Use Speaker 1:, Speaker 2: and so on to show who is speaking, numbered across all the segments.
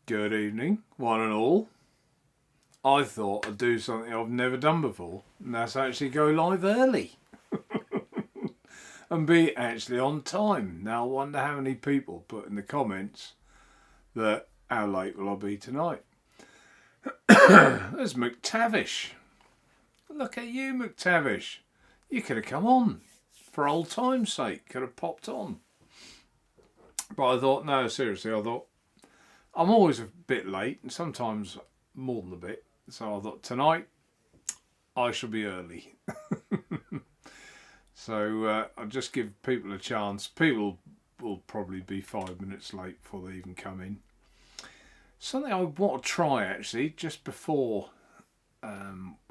Speaker 1: Good evening, one and all. I thought I'd do something I've never done before, and that's actually go live early and be actually on time. Now I wonder how many people put in the comments that how late will I be tonight. There's McTavish. Look at you, McTavish. You could have come on for old time's sake. Could have popped on. But I thought, no, seriously, I thought I'm always a bit late and sometimes more than a bit. So I thought tonight I shall be early. So I'll just give people a chance. People will probably be 5 minutes late before they even come in. Something I want to try actually just before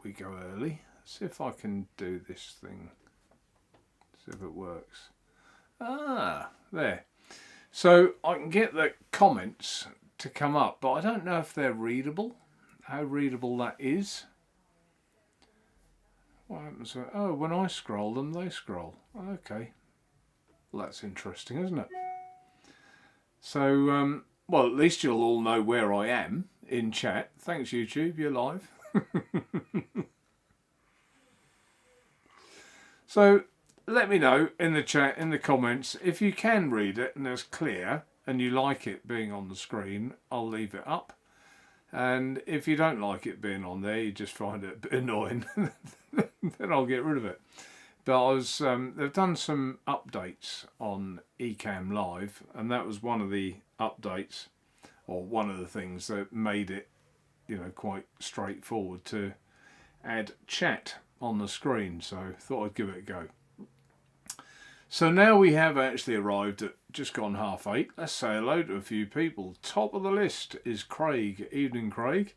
Speaker 1: we go early. See if I can do this thing. See if it works. Ah, there. So I can get the comments to come up, but I don't know if they're readable. How readable that is. What happens? Oh, when I scroll them, they scroll. Okay. Well, that's interesting, isn't it? So, well, at least you'll all know where I am in chat. Thanks, YouTube. You're live. So, let me know in the chat, in the comments, if you can read it and it's clear and you like it being on the screen, I'll leave it up. And if you don't like it being on there, you just find it a bit annoying, then I'll get rid of it. But they've done some updates on Ecamm Live, and that was one of the updates, or one of the things that made it, quite straightforward to add chat on the screen. So thought I'd give it a go. So now we have actually arrived at just gone 8:30. Let's say hello to a few people. Top of the list is Craig. Evening, Craig.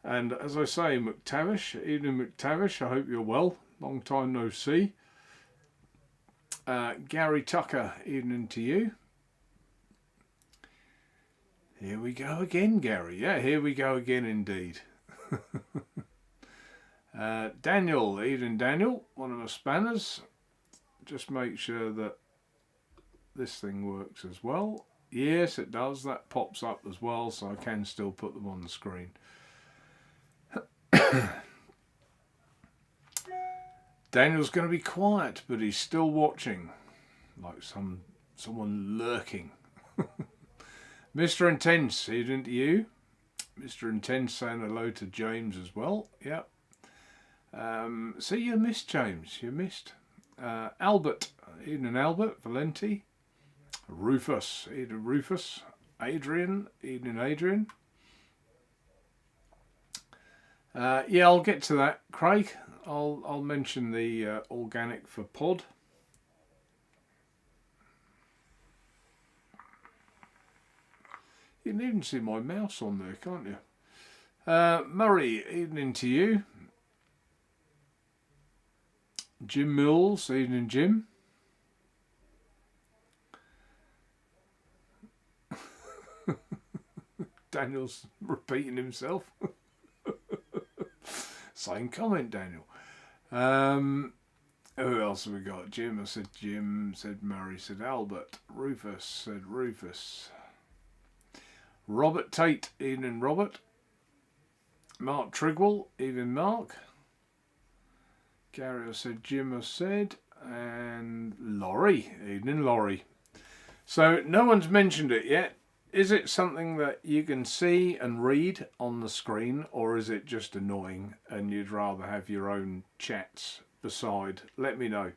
Speaker 1: And as I say, McTavish. Evening, McTavish. I hope you're well. Long time no see. Gary Tucker. Evening to you. Here we go again, Gary. Yeah, here we go again indeed. Daniel. Evening, Daniel. One of the spanners. Just make sure that this thing works as well. Yes, it does. That pops up as well, so I can still put them on the screen. Daniel's going to be quiet, but he's still watching, like someone lurking. Mr. Intense, evening to you. Mr. Intense saying hello to James as well. Yep. So you missed James. You missed. Albert, evening Albert, Valenti, Rufus, evening Rufus, Adrian, evening Adrian. Yeah, I'll get to that, Craig. I'll mention the organic for pod. You can even see my mouse on there, can't you? Murray, evening to you. Jim Mills, evening Jim. Daniel's repeating himself. Same comment, Daniel. Who else have we got? Jim, I said Jim, said Murray, said Albert. Rufus, said Rufus. Robert Tate, evening Robert. Mark Trigwell, evening Mark. Gary, I said Jim, I said. And Laurie, evening Laurie. So no one's mentioned it yet. Is it something that you can see and read on the screen, or is it just annoying and you'd rather have your own chats beside? Let me know.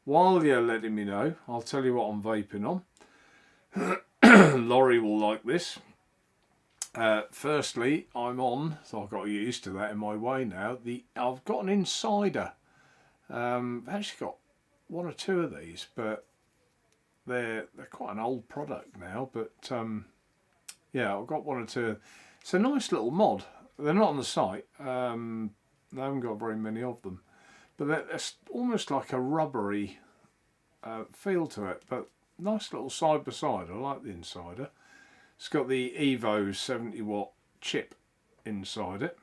Speaker 1: While you're letting me know, I'll tell you what I'm vaping on. Laurie will like this. Firstly, I'm on, so I've got to get used to that in my way now. I've got an Insider. I've actually got one or two of these, but they're quite an old product now. But yeah, I've got one or two. It's a nice little mod. They're not on the site. They haven't got very many of them, but they're almost like a rubbery feel to it. But nice little side by side. I like the Insider. It's got the Evo 70-watt chip inside it.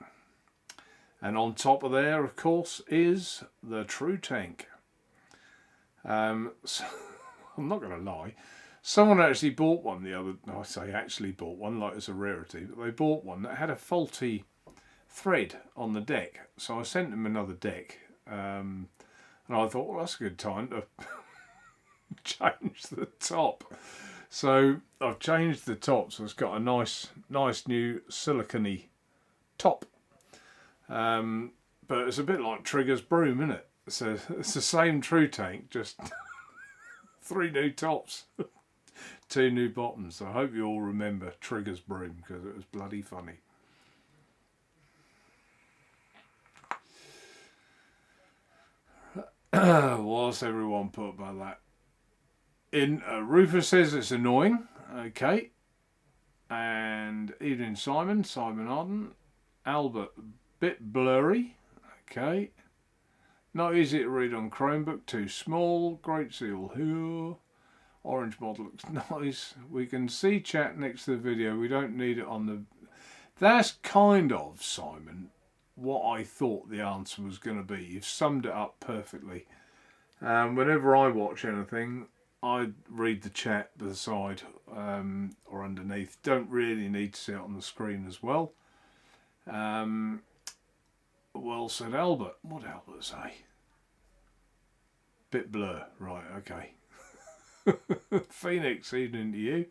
Speaker 1: And on top of there, of course, is the True Tank. So, I'm not going to lie. Someone actually bought one the other. I say actually bought one like it's a rarity, but they bought one that had a faulty thread on the deck. So I sent them another deck, and I thought, well, that's a good time to change the top. So I've changed the top, so it's got a nice new silicone top. But it's a bit like Trigger's broom, isn't it? So it's the same True Tank, just 3 new tops, 2 new bottoms. So I hope you all remember Trigger's broom because it was bloody funny. What's everyone put about that? In Rufus says it's annoying. Okay. And evening Simon Arden. Albert, bit blurry. Okay. Not easy to read on Chromebook, too small. Great Seal here. Orange mod looks nice. We can see chat next to the video. We don't need it on the... That's kind of, Simon, what I thought the answer was going to be. You've summed it up perfectly. Whenever I watch anything, I read the chat beside or underneath. Don't really need to see it on the screen as well. Well said, Albert. What did Albert say? Bit blur. Right, okay. Phoenix, evening to you.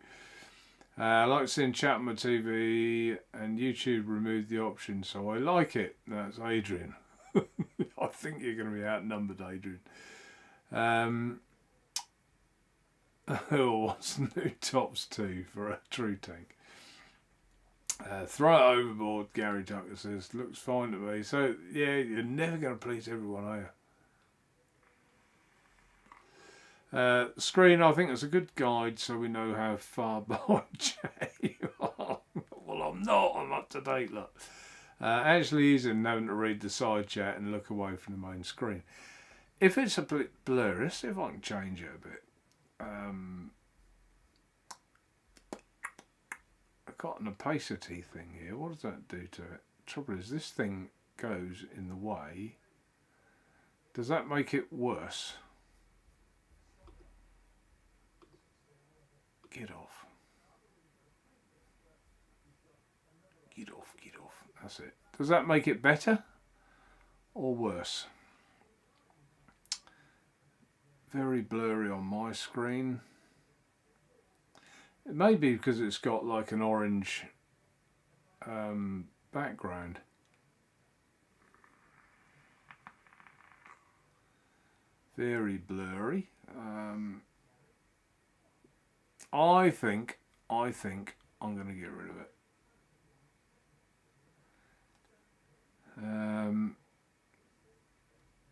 Speaker 1: I like seeing chat on my TV, and YouTube removed the option, so I like it. That's Adrian. I think you're going to be outnumbered, Adrian. What's new tops too for a True Tank? Throw it overboard, Gary Tucker says. Looks fine to me. So, yeah, you're never going to please everyone, are you? Screen, I think, is a good guide so we know how far behind chat you are. Well, I'm not. I'm up to date, look. Actually, he's in having to read the side chat and look away from the main screen. If it's a bit blurry, let's see if I can change it a bit. I've got an opacity thing here. What does that do to it? Trouble is, this thing goes in the way. Does that make it worse? Get off. Get off, get off. That's it. Does that make it better or worse? Very blurry on my screen. It may be because it's got like an orange background. Very blurry. I think I'm going to get rid of it.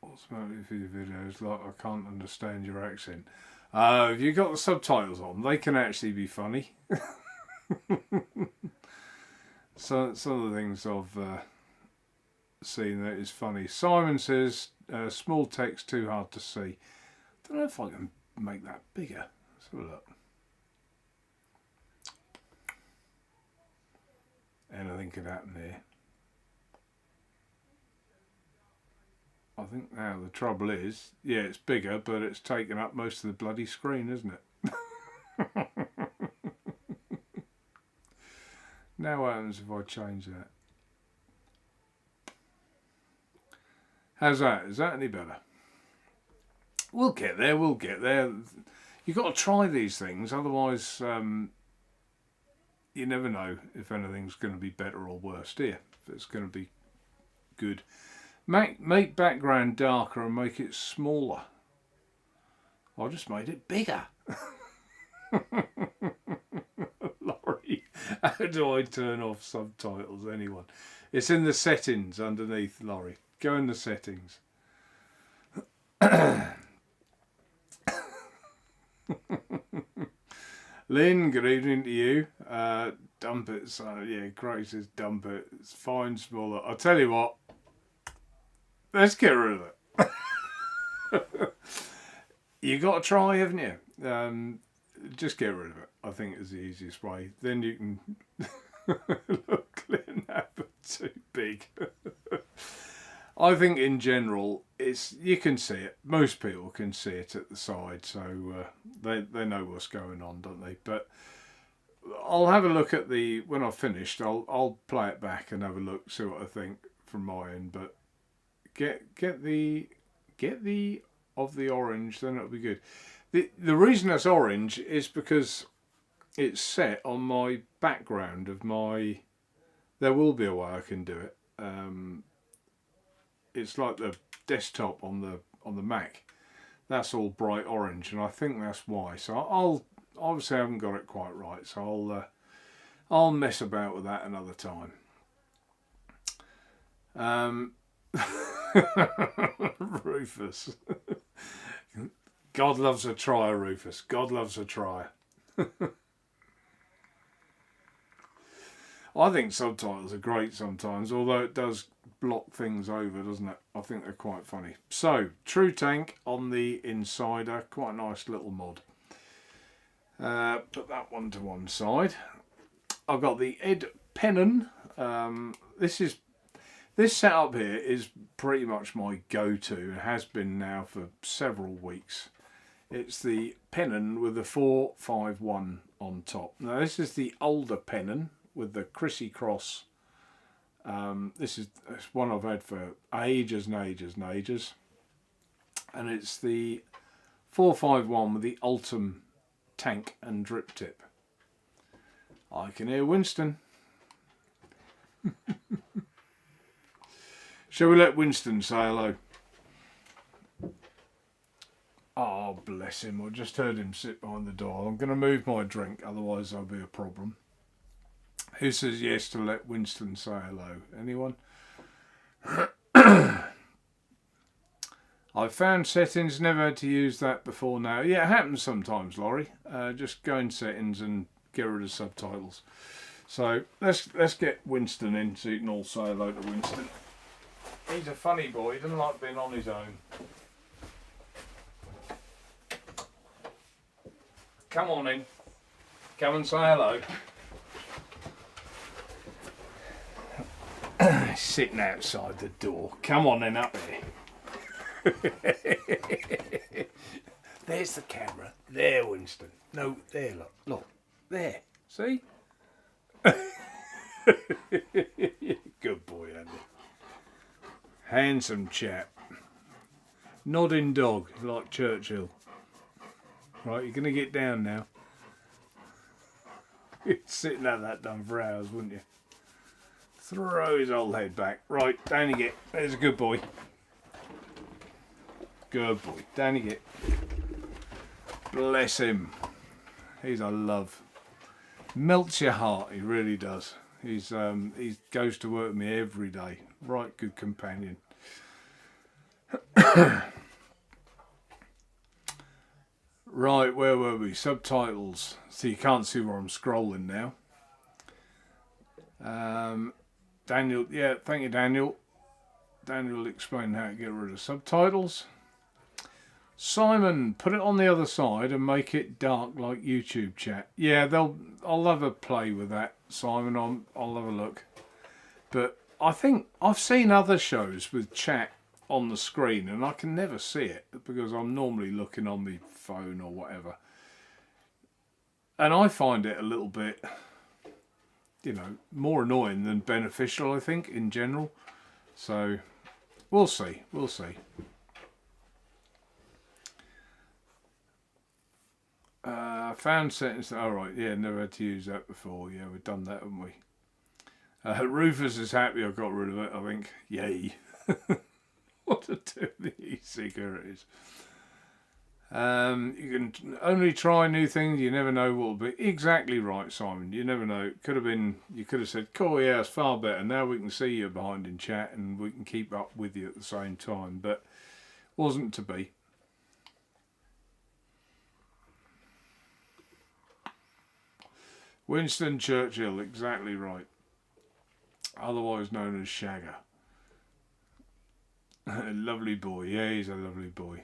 Speaker 1: What's about it for your videos? Like, I can't understand your accent. If you've got the subtitles on, they can actually be funny. So some of the things I've seen that is funny. Simon says, small text too hard to see. I don't know if I can make that bigger. Let's have a look. Anything could happen here. I think now the trouble is, yeah, it's bigger, but it's taken up most of the bloody screen, isn't it? Now what happens if I change that? How's that? Is that any better? We'll get there, we'll get there. You've got to try these things, otherwise you never know if anything's going to be better or worse, do you? If it's going to be good. Make background darker and make it smaller. I just made it bigger. Laurie, how do I turn off subtitles, anyone? It's in the settings underneath, Laurie. Go in the settings. Lynn, good evening to you. Dump it, so yeah, Grace says dump it. It's fine, smaller. I'll tell you what. Let's get rid of it. You got to try, haven't you? Just get rid of it. I think it's the easiest way. Then you can look clear now, but too big. I think in general, you can see it. Most people can see it at the side, so They know what's going on, don't they? But I'll have a look at the, when I've finished, I'll play it back and have a look, see what I think from my end. But get the of the orange, then it'll be good. The reason that's orange is because it's set on my background of my. There will be a way I can do it. It's like the desktop on the Mac. That's all bright orange, and I think that's why. So I'll obviously I haven't got it quite right, so I'll mess about with that another time. Rufus. God loves a trier, Rufus. God loves a trier. I think subtitles are great sometimes, although it does block things over, doesn't it? I think they're quite funny. So, True Tank on the Insider, quite a nice little mod. Put that one to one side. I've got the Ed Pennon. This setup here is pretty much my go-to, and has been now for several weeks. It's the Pennon with the 451 on top. Now this is the older Pennon with the Chrissy Cross. This is one I've had for ages and ages and ages. And it's the 451 with the Ultim tank and drip tip. I can hear Winston. Shall we let Winston say hello? Oh, bless him. I just heard him sit behind the door. I'm going to move my drink, otherwise there'll be a problem. Who says yes to let Winston say hello? Anyone? I've found settings, never had to use that before now. Yeah, it happens sometimes, Laurie. Just go in settings and get rid of subtitles. So let's get Winston in so you can all say hello to Winston. He's a funny boy, he doesn't like being on his own. Come on in. Come and say hello. Sitting outside the door. Come on then, up here. There's the camera. There, Winston. No, there, look. Look. There. See? Good boy, Andy. Handsome chap. Nodding dog, like Churchill. Right, you're going to get down now. You'd sit and have that done for hours, wouldn't you? Throw his old head back. Right, down you get. There's a good boy. Good boy. Down you get. Bless him. He's a love. Melts your heart, he really does. He goes to work with me every day. Right good companion. Right, where were we? Subtitles. So you can't see where I'm scrolling now. Daniel, yeah, thank you, Daniel. Daniel explained how to get rid of subtitles. Simon, put it on the other side and make it dark like YouTube chat. Yeah, I'll have a play with that, Simon. I'll have a look. But I think I've seen other shows with chat on the screen and I can never see it because I'm normally looking on my phone or whatever. And I find it a little bit, more annoying than beneficial, I think, in general. So, we'll see. We'll see. Found settings. All right, yeah, never had to use that before. Yeah, we've done that, haven't we? Rufus is happy I got rid of it, I think. Yay. What a dirty e-seeker it is. You can only try new things, you never know what will be. Exactly right, Simon. You never know. It could have been, you could have said, cool, yeah, it's far better. Now we can see you behind in chat and we can keep up with you at the same time. But wasn't to be. Winston Churchill, exactly right. Otherwise known as Shagger. Lovely boy, yeah, he's a lovely boy.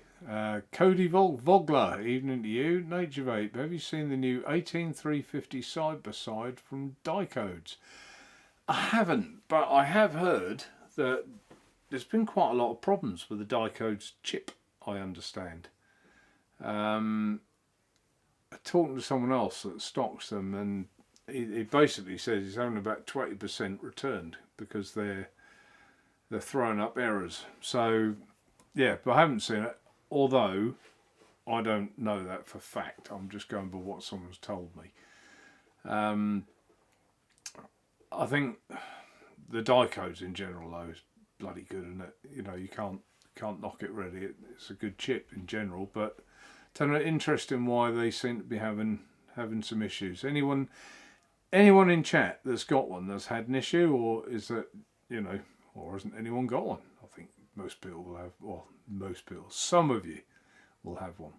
Speaker 1: Cody Vogler, evening to you. Naturevape, have you seen the new 18350 side-by-side from Dicodes? I haven't, but I have heard that there's been quite a lot of problems with the Dicodes chip, I understand. talking to someone else that stocks them, and he basically says he's only about 20% returned because they're throwing up errors. So yeah, but I haven't seen it, although I don't know that for fact. I'm just going by what someone's told me. I think the dicodes in general though is bloody good, isn't it? You know, you can't knock it really. It's a good chip in general, but interesting why they seem to be having some issues. Anyone in chat that's got one that's had an issue, or is that, you know, or hasn't anyone got one? I think most people will have. Well, most people. Some of you will have one.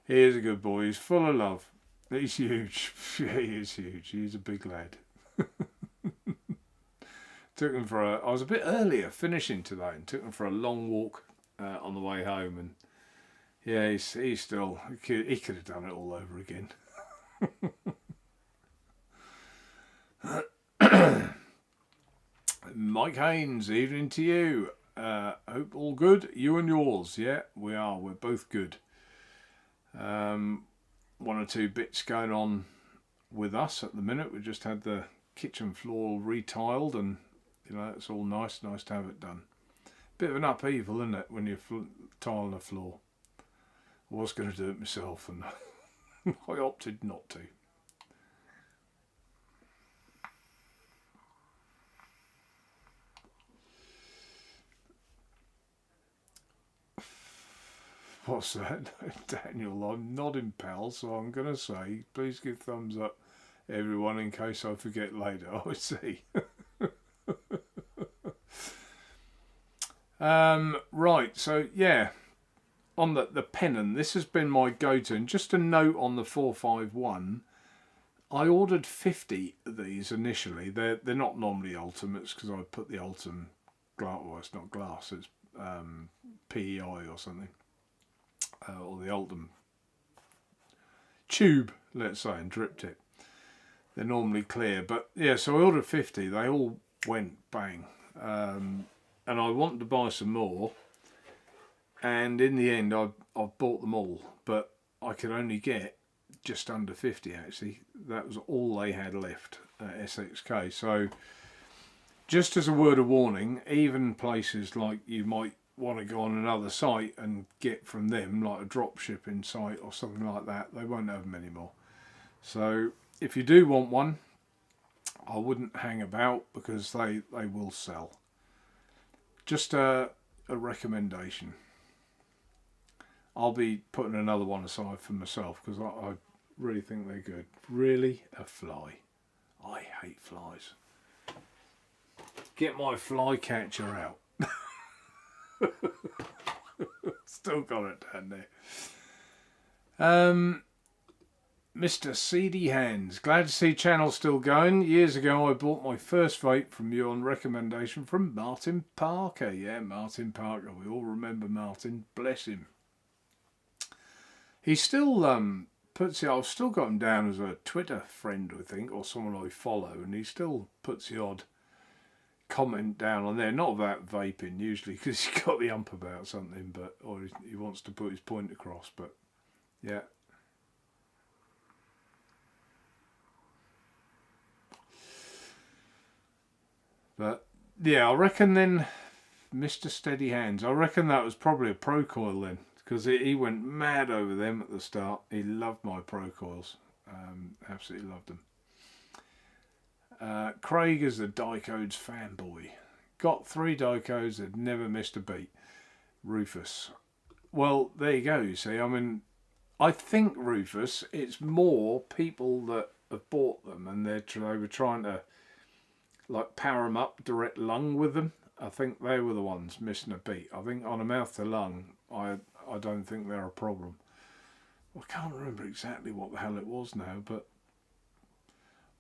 Speaker 1: He is a good boy. He's full of love. He's huge. Yeah, he is huge. He's a big lad. Took him for I was a bit earlier finishing today, and took him for a long walk on the way home. And yeah, he's still. He could have done it all over again. Mike Haynes, evening to you. Hope all good. You and yours. Yeah, we are. We're both good. One or two bits going on with us at the minute. We just had the kitchen floor retiled, and you know, it's all nice to have it done. Bit of an upheaval, isn't it, when you're tiling the floor? I was going to do it myself, and I opted not to. What's that? Daniel, I'm nodding, pal, so I'm going to say, please give thumbs up, everyone, in case I forget later. I see. Right, so yeah, on the pennon, this has been my go-to. And just a note on the 451, I ordered 50 of these initially. They're not normally Ultimates because I put the Ultim glass. Well, it's not glass, it's PEI or something. Or the Ultim tube, let's say, and drip tip. They're normally clear, but yeah, so I ordered 50. They all went bang, and I wanted to buy some more. And in the end, I've bought them all, but I could only get just under 50. Actually, that was all they had left at SXK. So, just as a word of warning, even places like you might want to go on another site and get from them, like a drop shipping site or something like that, they won't have them anymore. So if you do want one, I wouldn't hang about because they will sell. Just a recommendation. I'll be putting another one aside for myself because I really think they're good. Really, a fly. I hate flies. Get my fly catcher out. Still got it down there. Mr. Seedy Hands, glad to see channel still going. Years ago I bought my first vape from you on recommendation from Martin Parker. Yeah, Martin Parker, we all remember Martin, bless him. He still puts it, I've still got him down as a Twitter friend, I think, or someone I follow, and he still puts the odd comment down on there, not about vaping usually because he's got the ump about something, but or he wants to put his point across, but yeah. But yeah, I reckon then, Mr. Steady Hands, I reckon that was probably a Pro Coil then, because he went mad over them at the start. He loved my Pro Coils, absolutely loved them. Craig is the Dicodes fanboy. Got 3 Dicodes, had never missed a beat. Rufus. Well, there you go, you see. I mean, I think, Rufus, it's more people that have bought them and they were trying to like power them up direct lung with them. I think they were the ones missing a beat. I think on a mouth to lung, I don't think they're a problem. I can't remember exactly what the hell it was now, but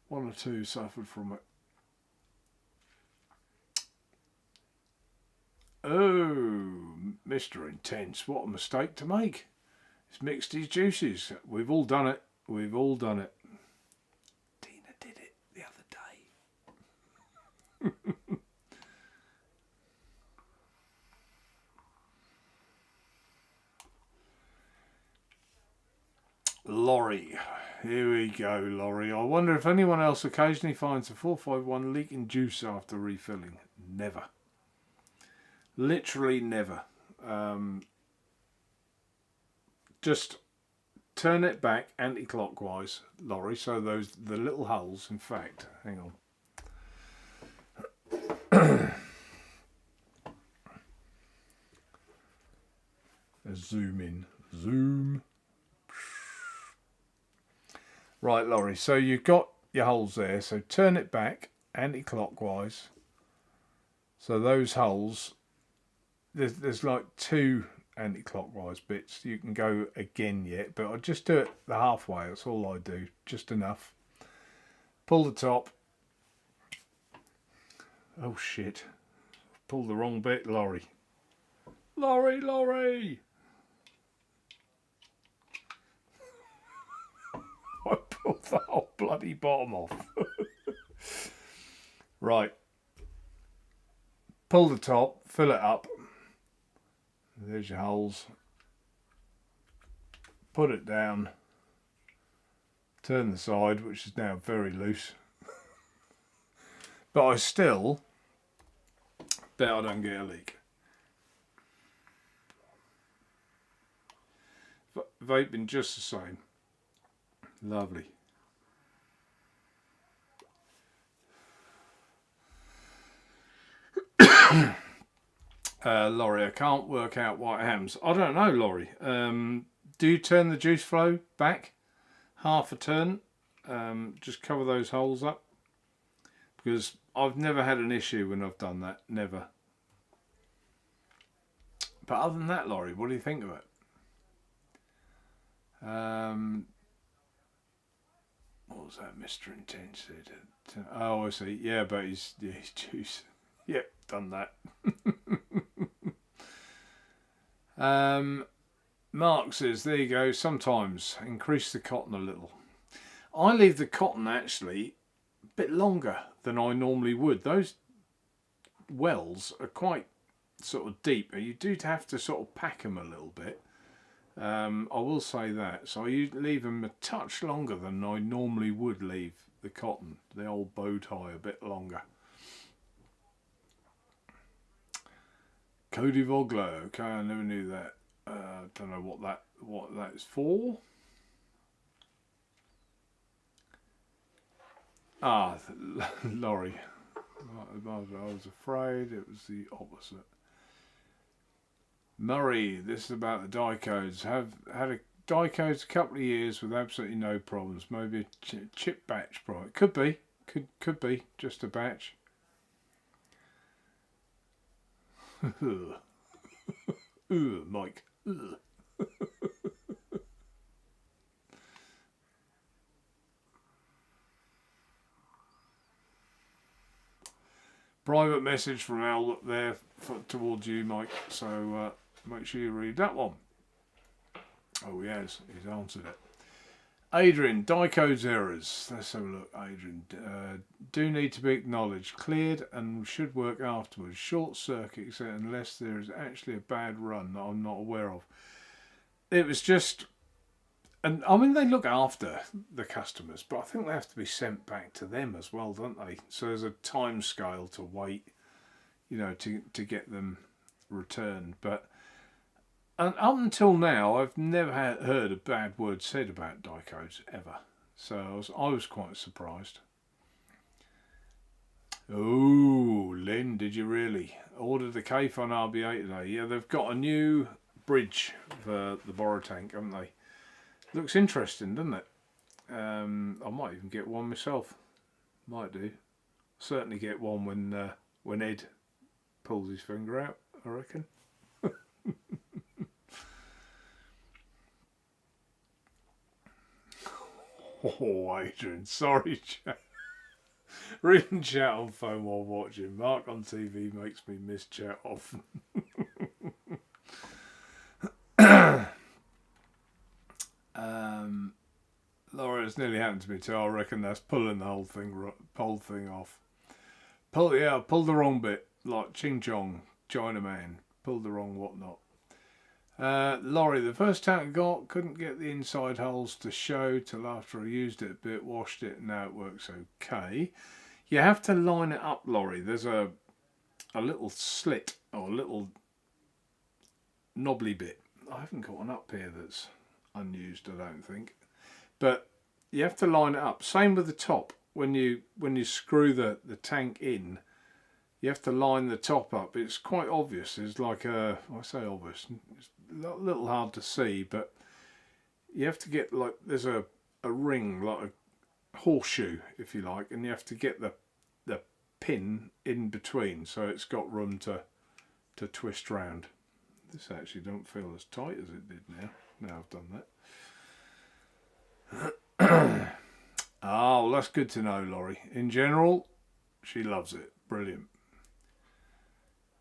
Speaker 1: 1 or 2 suffered from it. Oh, Mr. Intense, what a mistake to make. He's mixed his juices. We've all done it. We've all done it. Tina did it the other day. Laurie. Here we go, Laurie. I wonder if anyone else occasionally finds the 451 leaking juice after refilling. Never. Literally never. Just turn it back anti-clockwise, Laurie, so the little holes, in fact, hang on. Zoom in. Zoom. Right, Laurie, so you've got your holes there, so turn it back anti-clockwise. So those holes, there's like 2 anti-clockwise bits. You can go again yet, but I'll just do it the halfway. That's all I do, just enough. Pull the top. Oh shit, pulled the wrong bit, Laurie. Laurie! I pulled the whole bloody bottom off. Right. Pull the top, fill it up. There's your holes. Put it down. Turn the side, which is now very loose. But I still bet I don't get a leak. Vaping just the same. Lovely. Laurie, I can't work out white hams. I don't know, Laurie. Do you turn the juice flow back half a turn? Just cover those holes up. Because I've never had an issue when I've done that. Never. But other than that, Laurie, what do you think of it? What was that, Mr. Intensity? Oh, I see. Yeah, but he's juice. Yep, done that. Mark says, there you go, sometimes increase the cotton a little. I leave the cotton actually a bit longer than I normally would. Those wells are quite sort of deep. You do have to sort of pack them a little bit. I will say that. So I leave them a touch longer than I normally would leave the cotton, the old bow tie, a bit longer. Cody Vogler, okay, I never knew that. Don't know what that is for. Ah, Laurie. I was afraid it was the opposite. Murray, this is about the die codes. Have had a die codes a couple of years with absolutely no problems. Maybe a chip batch problem. Could be. Could be just a batch. Mike. Private message from Al there towards you, Mike. So make sure you read that one. Oh, he has. He's answered it. Adrian, die codes errors. Let's have a look. Adrian, do need to be acknowledged, cleared, and should work afterwards. Short circuit, unless there is actually a bad run that I'm not aware of. It was just, and I mean they look after the customers, but I think they have to be sent back to them as well, don't they? So there's a time scale to wait, you know, to get them returned. But and up until now, I've never heard a bad word said about die codes ever. So I was quite surprised. Oh, Lynn, did you really? Ordered the Cape on RBA today. Yeah, they've got a new bridge for the borrow tank, haven't they? Looks interesting, doesn't it? I might even get one myself. Might do. Certainly get one when Ed pulls his finger out, I reckon. Oh, Adrian, sorry, chat. Reading chat on phone while watching. Mark on TV makes me miss chat often. Laura, it's nearly happened to me too. I reckon that's pulling the whole thing off. Pulled the wrong bit, like Ching Chong, China Man. Pulled the wrong whatnot. Laurie, the first tank I got, couldn't get the inside holes to show till after I used it a bit, washed it, and now it works okay. You have to line it up, Laurie. There's a little slit or a little knobbly bit. I haven't got one up here that's unused, I don't think. But you have to line it up. Same with the top. When you screw the tank in, you have to line the top up. It's quite obvious. It's like I say obvious. It's a little hard to see, but you have to get like there's a ring, like a horseshoe, if you like, and you have to get the pin in between, so it's got room to twist round. This actually don't feel as tight as it did now. Now I've done that. Oh, well, that's good to know, Laurie. In general, she loves it. Brilliant.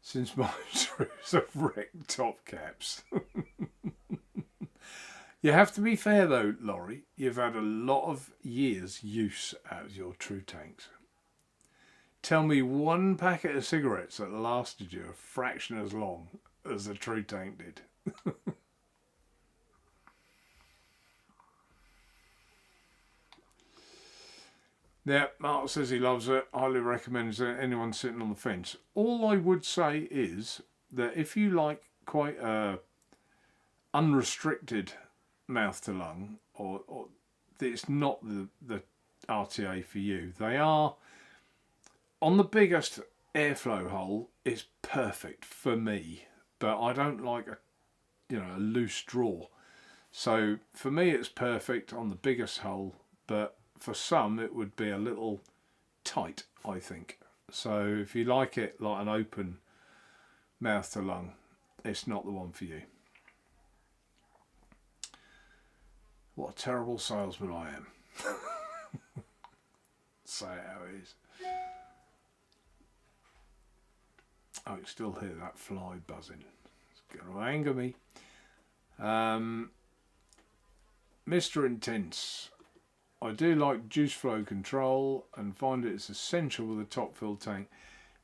Speaker 1: Since my screws have wrecked top caps. You have to be fair though, Laurie. You've had a lot of years use out of your True Tanks. Tell me one packet of cigarettes that lasted you a fraction as long as the True Tank did. Yeah, Mark says he loves it. Highly recommends it. Anyone sitting on the fence. All I would say is that if you like quite a unrestricted mouth to lung, or it's not the RTA for you. They are on the biggest airflow hole. It's perfect for me, but I don't like a loose draw. So for me, it's perfect on the biggest hole, but for some it would be a little tight, I think. So if you like it like an open mouth to lung, it's not the one for you. What a terrible salesman I am. Say it how it is. I can still hear that fly buzzing. It's going to anger me. Mr. Intense. I do like juice flow control and find it's essential with a top fill tank.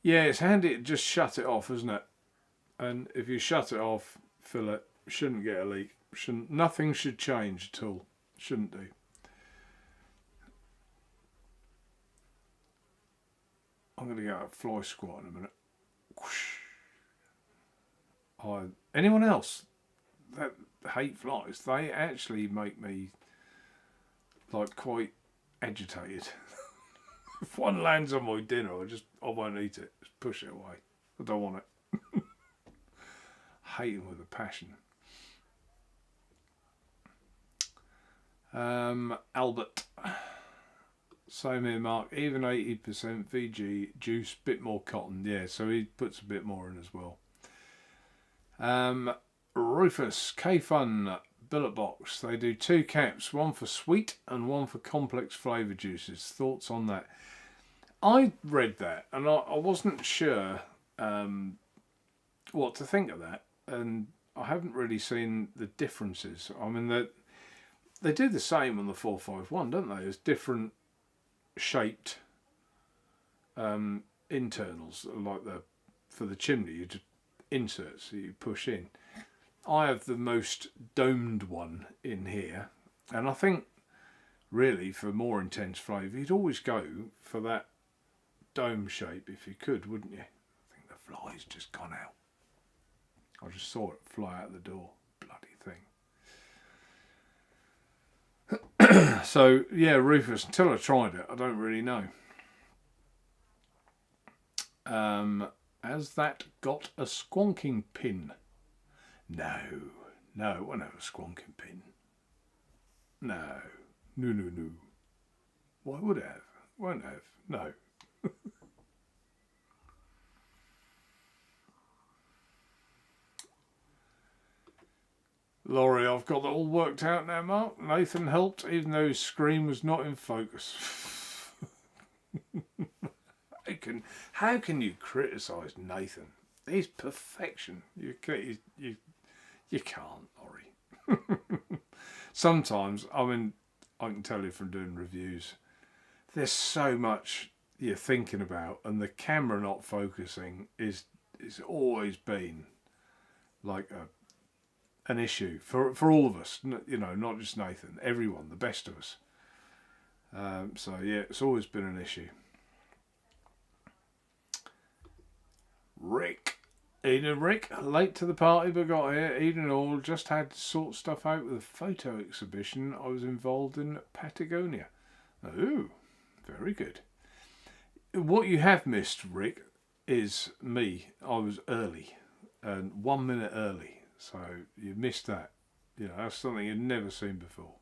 Speaker 1: Yeah, it's handy to just shut it off, isn't it? And if you shut it off, fill it, shouldn't get a leak. Nothing should change at all. Shouldn't do. I'm going to go a fly squat in a minute. Anyone else that hate flies? They actually make me like quite agitated. If one lands on my dinner, I won't eat it. Just push it away. I don't want it. Hate them with a passion. Albert. Same here, Mark. Even 80% VG juice, bit more cotton. Yeah, so he puts a bit more in as well. Rufus, K-Fun, billet box. They do 2 caps, one for sweet and one for complex flavour juices. Thoughts on that? I read that and I wasn't sure what to think of that, and I haven't really seen the differences. I mean, they do the same on the 451, don't they? There's different shaped internals, like for the chimney, you just insert, so you push in. I have the most domed one in here, and I think really for more intense flavour you'd always go for that dome shape if you could, wouldn't you? I think the fly's just gone out. I just saw it fly out the door. Bloody thing. So yeah, Rufus, until I tried it, I don't really know. Has that got a squonking pin? No, it won't have a squonking pin. No. Why would it have? Won't have. No. Laurie, I've got that all worked out now, Mark. Nathan helped, even though his screen was not in focus. How can you criticise Nathan? He's perfection. You can't, Laurie. Sometimes, I mean, I can tell you from doing reviews, there's so much you're thinking about, and the camera not focusing is always been like an issue for all of us. You know, not just Nathan, everyone, the best of us. So yeah, it's always been an issue. Rick. Eden Rick, late to the party but got here. Eden all just had to sort stuff out with a photo exhibition I was involved in at Patagonia. Oh, very good. What you have missed, Rick, is me. I was early, and 1 minute early, so you missed that. You know, that's something you've never seen before.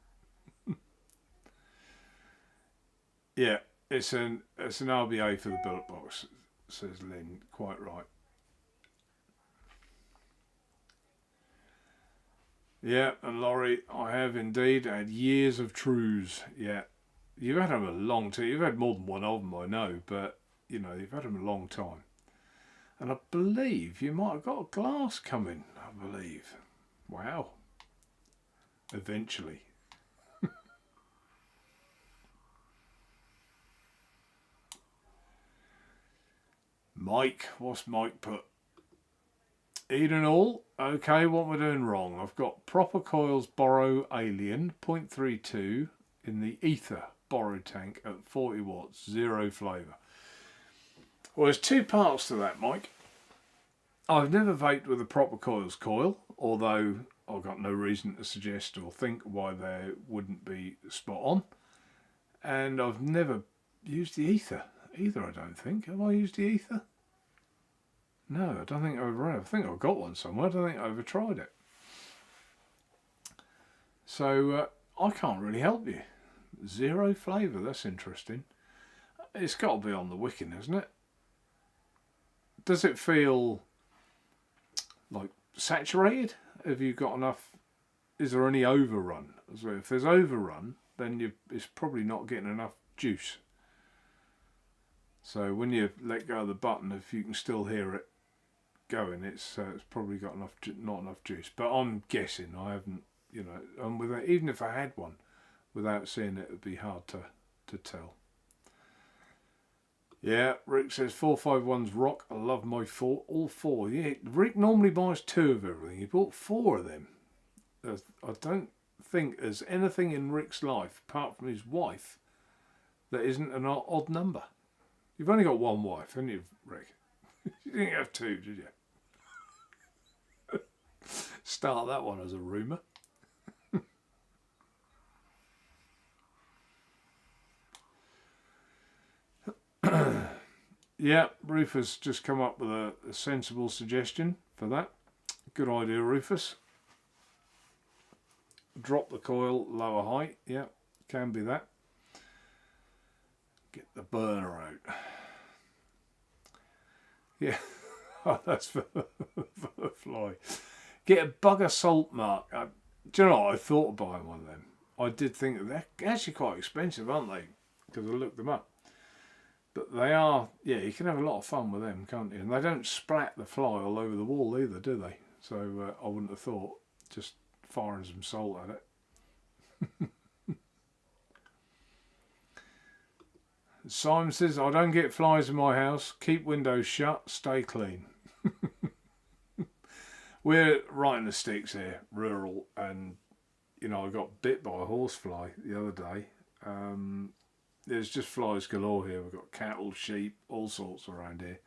Speaker 1: Yeah, it's an RBA for the bullet box, says Lynn. Quite right. Yeah, and Laurie, I have indeed had years of trues. Yeah, you've had them a long time. You've had more than one of them, I know, but you know you've had them a long time. And I believe you might have got a glass coming. I believe. Wow. Eventually. Mike, what's Mike put? Eden all. Okay, what we're doing wrong. I've got proper coils borrow alien 0.32 in the ether borrow tank at 40 watts, 0 flavour. Well, there's two parts to that, Mike. I've never vaped with a proper coils coil, although I've got no reason to suggest or think why they wouldn't be spot on. And I've never used the ether either, I don't think. Have I used the ether? No, I don't think I've ever. I think I've got one somewhere. I don't think I've ever tried it. So I can't really help you. 0 flavour, that's interesting. It's got to be on the wicking, hasn't it? Does it feel like saturated? Have you got enough? Is there any overrun? So if there's overrun, then it's probably not getting enough juice. So when you let go of the button, if you can still hear it going, it's probably got not enough juice. But I'm guessing. I haven't, you know, and even if I had one, without seeing it, it'd be hard to tell. Yeah, Rick says 451's rock. I love my all 4. Yeah, Rick normally buys 2 of everything. He bought 4 of them. I don't think there's anything in Rick's life apart from his wife that isn't an odd number. You've only got one wife, haven't you, Rick? You didn't have 2, did you? Start that one as a rumour. Yeah, Rufus just come up with a sensible suggestion for that. Good idea, Rufus. Drop the coil, lower height. Yeah, can be that. Get the burner out. Yeah, oh, that's for the fly. Get a bugger salt mark. Do you know what? I thought of buying one of them. I did think that they're actually quite expensive, aren't they? Because I looked them up. But they are, yeah, you can have a lot of fun with them, can't you? And they don't splat the fly all over the wall either, do they? So I wouldn't have thought. Just firing some salt at it. Simon says, I don't get flies in my house. Keep windows shut. Stay clean. We're right in the sticks here, rural, and you know I got bit by a horsefly the other day. There's just flies galore here. We've got cattle, sheep, all sorts around here.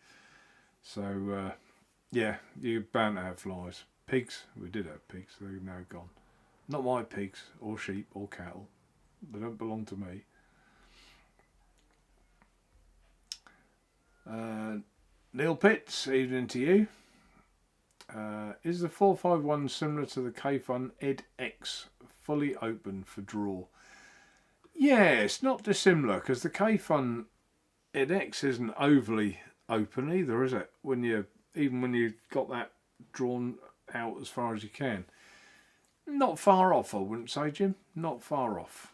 Speaker 1: So yeah, you're bound to have flies. Pigs, we did have pigs. They're now gone. Not my pigs or sheep or cattle. They don't belong to me. Neil Pitts, evening to you. Is the 451 similar to the K-Fun Ed X, fully open for draw? Yeah, it's not dissimilar because the K-Fun Ed X isn't overly open either, is it? Even when you've got that drawn out as far as you can. Not far off, I wouldn't say, Jim. Not far off.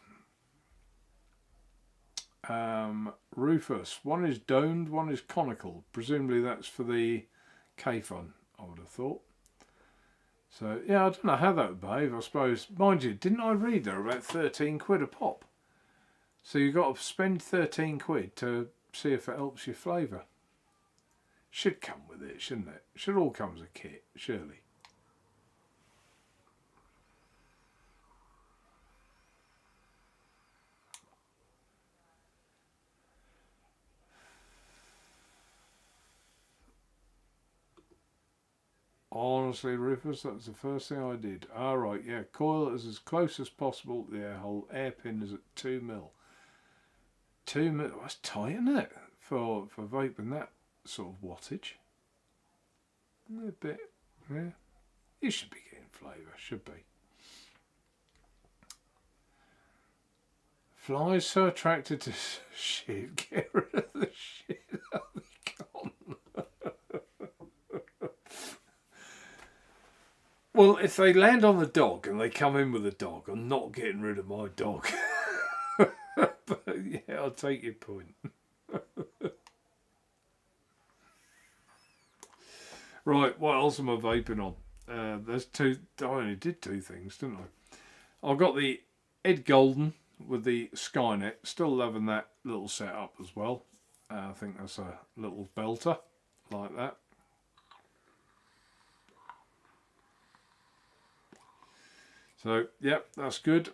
Speaker 1: Rufus, one is domed, one is conical. Presumably that's for the K-Fun, I would have thought. So, yeah, I don't know how that would behave, I suppose. Mind you, didn't I read they're about 13 quid a pop? So you've got to spend 13 quid to see if it helps your flavour. Should come with it, shouldn't it? Should all come as a kit, surely. Honestly, Rufus, that's the first thing I did. Alright, yeah, coil is as close as possible to the air hole. Air pin is at 2 mil. 2 mil, that's tight, isn't it? For vaping that sort of wattage. A bit, yeah. You should be getting flavour, should be. Flies so attracted to shit, get rid of the shit. They'll be gone. Well, if they land on the dog and they come in with a dog, I'm not getting rid of my dog. But yeah, I'll take your point. Right, what else am I vaping on? There's two. I only did 2 things, didn't I? I've got the Ed Golden with the Skynet. Still loving that little setup as well. I think that's a little belter like that. So, yep, that's good.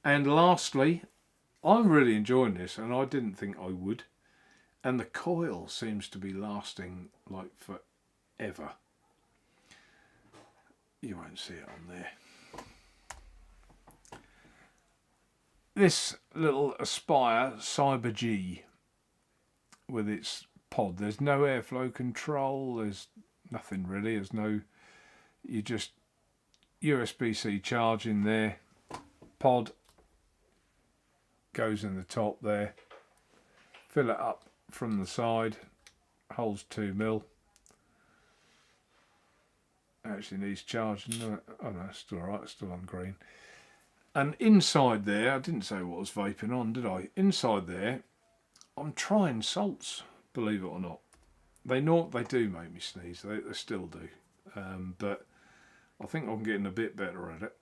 Speaker 1: And lastly, I'm really enjoying this, and I didn't think I would. And the coil seems to be lasting like forever. You won't see it on there. This little Aspire Cyber G with its pod. There's no airflow control. There's nothing really. There's no. You just USB-C charging there. Pod goes in the top there. Fill it up from the side. Holds 2 mil. Actually needs charging. Oh no, it's still alright. It's still on green. And inside there, I didn't say what I was vaping on, did I? Inside there, I'm trying salts. Believe it or not, they do make me sneeze. They still do, but I think I'm getting a bit better at it.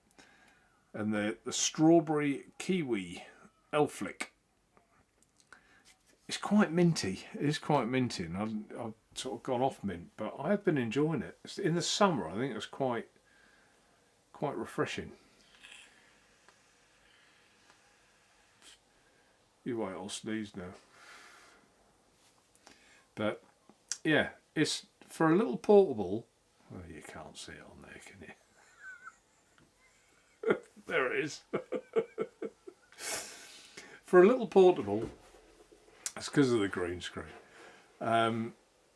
Speaker 1: And the strawberry kiwi Elflick. It's quite minty. It is quite minty, and I've sort of gone off mint, but I have been enjoying it. In the summer, I think it's quite refreshing. You wait, I'll sneeze now. But yeah, it's for a little portable. Well, you can't see it on there, can you? There it is. For a little portable, it's because of the green screen.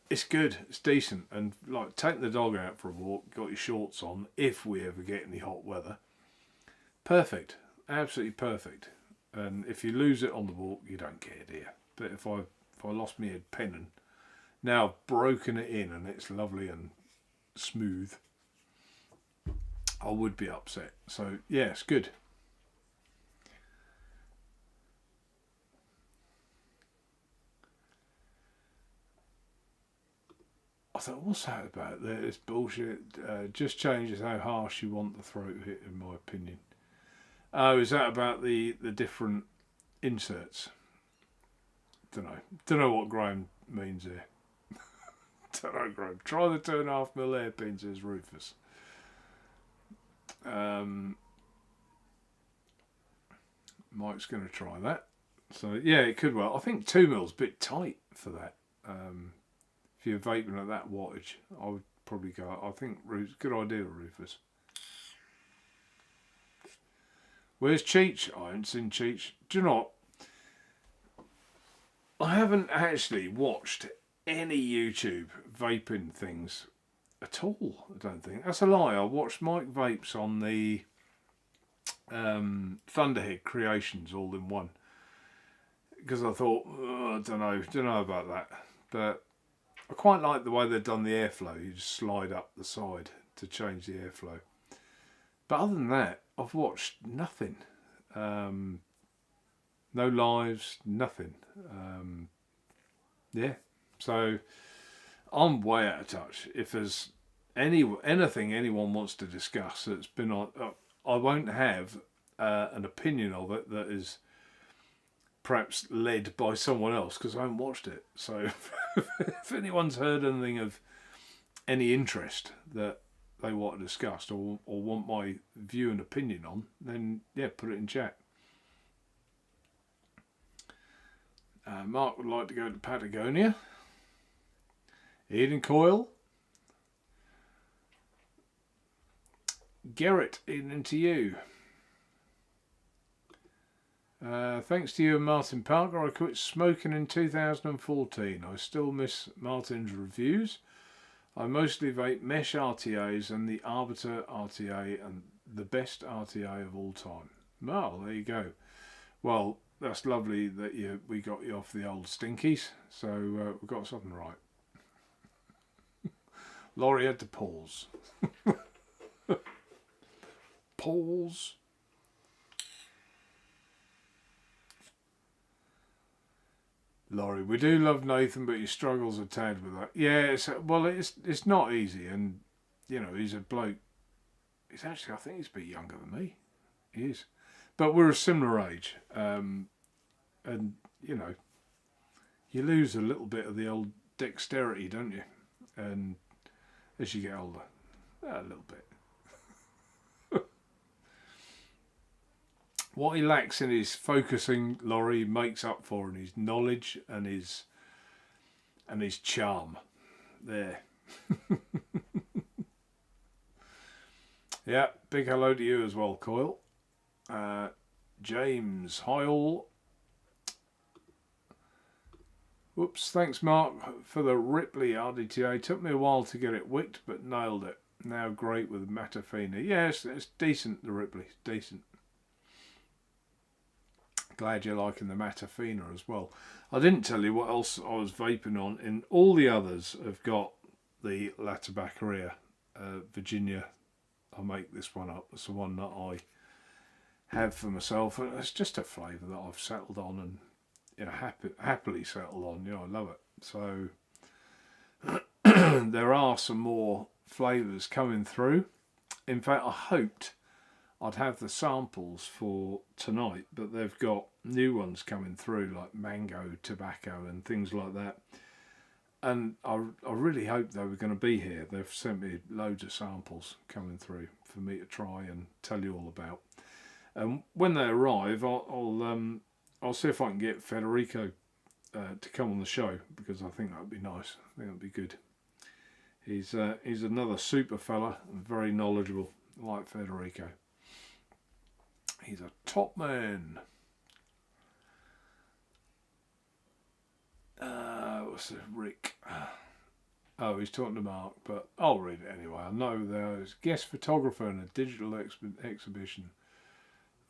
Speaker 1: It's good, it's decent, and like taking the dog out for a walk, got your shorts on, if we ever get any hot weather. Perfect, absolutely perfect. And if you lose it on the walk, you don't care, do you? But if I lost my head penning, now I've broken it in and it's lovely and smooth, I would be upset. So yeah, it's good. I thought, what's that about? It's bullshit. Just changes how harsh you want the throat hit, in my opinion. Oh, is that about the different inserts? Don't know what Graham means here. Don't know, Graham. Try the 2.5 mil hairpin, says Rufus. Mike's going to try that. So yeah, it could well. I think 2 mil's a bit tight for that. If you're vaping at that wattage, I would probably go. I think good idea, Rufus. Where's Cheech? I haven't seen Cheech. Do you know what? I haven't actually watched any YouTube vaping things at all, I don't think. That's a lie. I watched Mike Vapes on the Thunderhead Creations all in one. Because I thought, I don't know about that. But I quite like the way they've done the airflow. You just slide up the side to change the airflow. But other than that, I've watched nothing. No lives, nothing. Yeah. So I'm way out of touch. If there's anything anyone wants to discuss that's been on, I won't have an opinion of it that is perhaps led by someone else because I haven't watched it. So if anyone's heard anything of any interest that they want to discuss or want my view and opinion on, then yeah, put it in chat. Mark would like to go to Patagonia. Eden Coil, Garrett, evening to you. Thanks to you and Martin Parker, I quit smoking in 2014. I still miss Martin's reviews. I mostly vape Mesh RTAs and the Arbiter RTA, and the best RTA of all time. Well, there you go. Well, that's lovely that we got you off the old stinkies, so we got something right. Laurie had to pause. Pause. Laurie, we do love Nathan, but he struggles a tad with that. Yeah, it's not easy, and you know he's a bloke. He's actually, I think he's a bit younger than me. He is, but we're a similar age, and you know, you lose a little bit of the old dexterity, don't you? And as you get older, a little bit. What he lacks in his focusing, Laurie makes up for in his knowledge and his charm. There. Yeah, big hello to you as well, Coyle. James, hi all. Whoops, thanks Mark for the Ripley RDTA. Took me a while to get it wicked, but nailed it. Now great with Matafina. Yes, it's decent, the Ripley, it's decent. Glad you're liking the Matafina as well. I didn't tell you what else I was vaping on, and all the others have got the La Tabacaria, Virginia. I'll make this one up. It's the one that I have for myself, and it's just a flavour that I've settled on, and you know, happily settled on. You know, I love it. So there are some more flavours coming through. In fact, I hoped I'd have the samples for tonight, but they've got new ones coming through, like mango, tobacco, and things like that. And I really hoped they were going to be here. They've sent me loads of samples coming through for me to try and tell you all about. And when they arrive, I'll see if I can get Federico to come on the show, because I think that would be nice. I think that would be good. He's another super fella and very knowledgeable, like Federico. He's a top man. What's this, Rick? Oh, he's talking to Mark, but I'll read it anyway. I know there's guest photographer in a digital exhibition.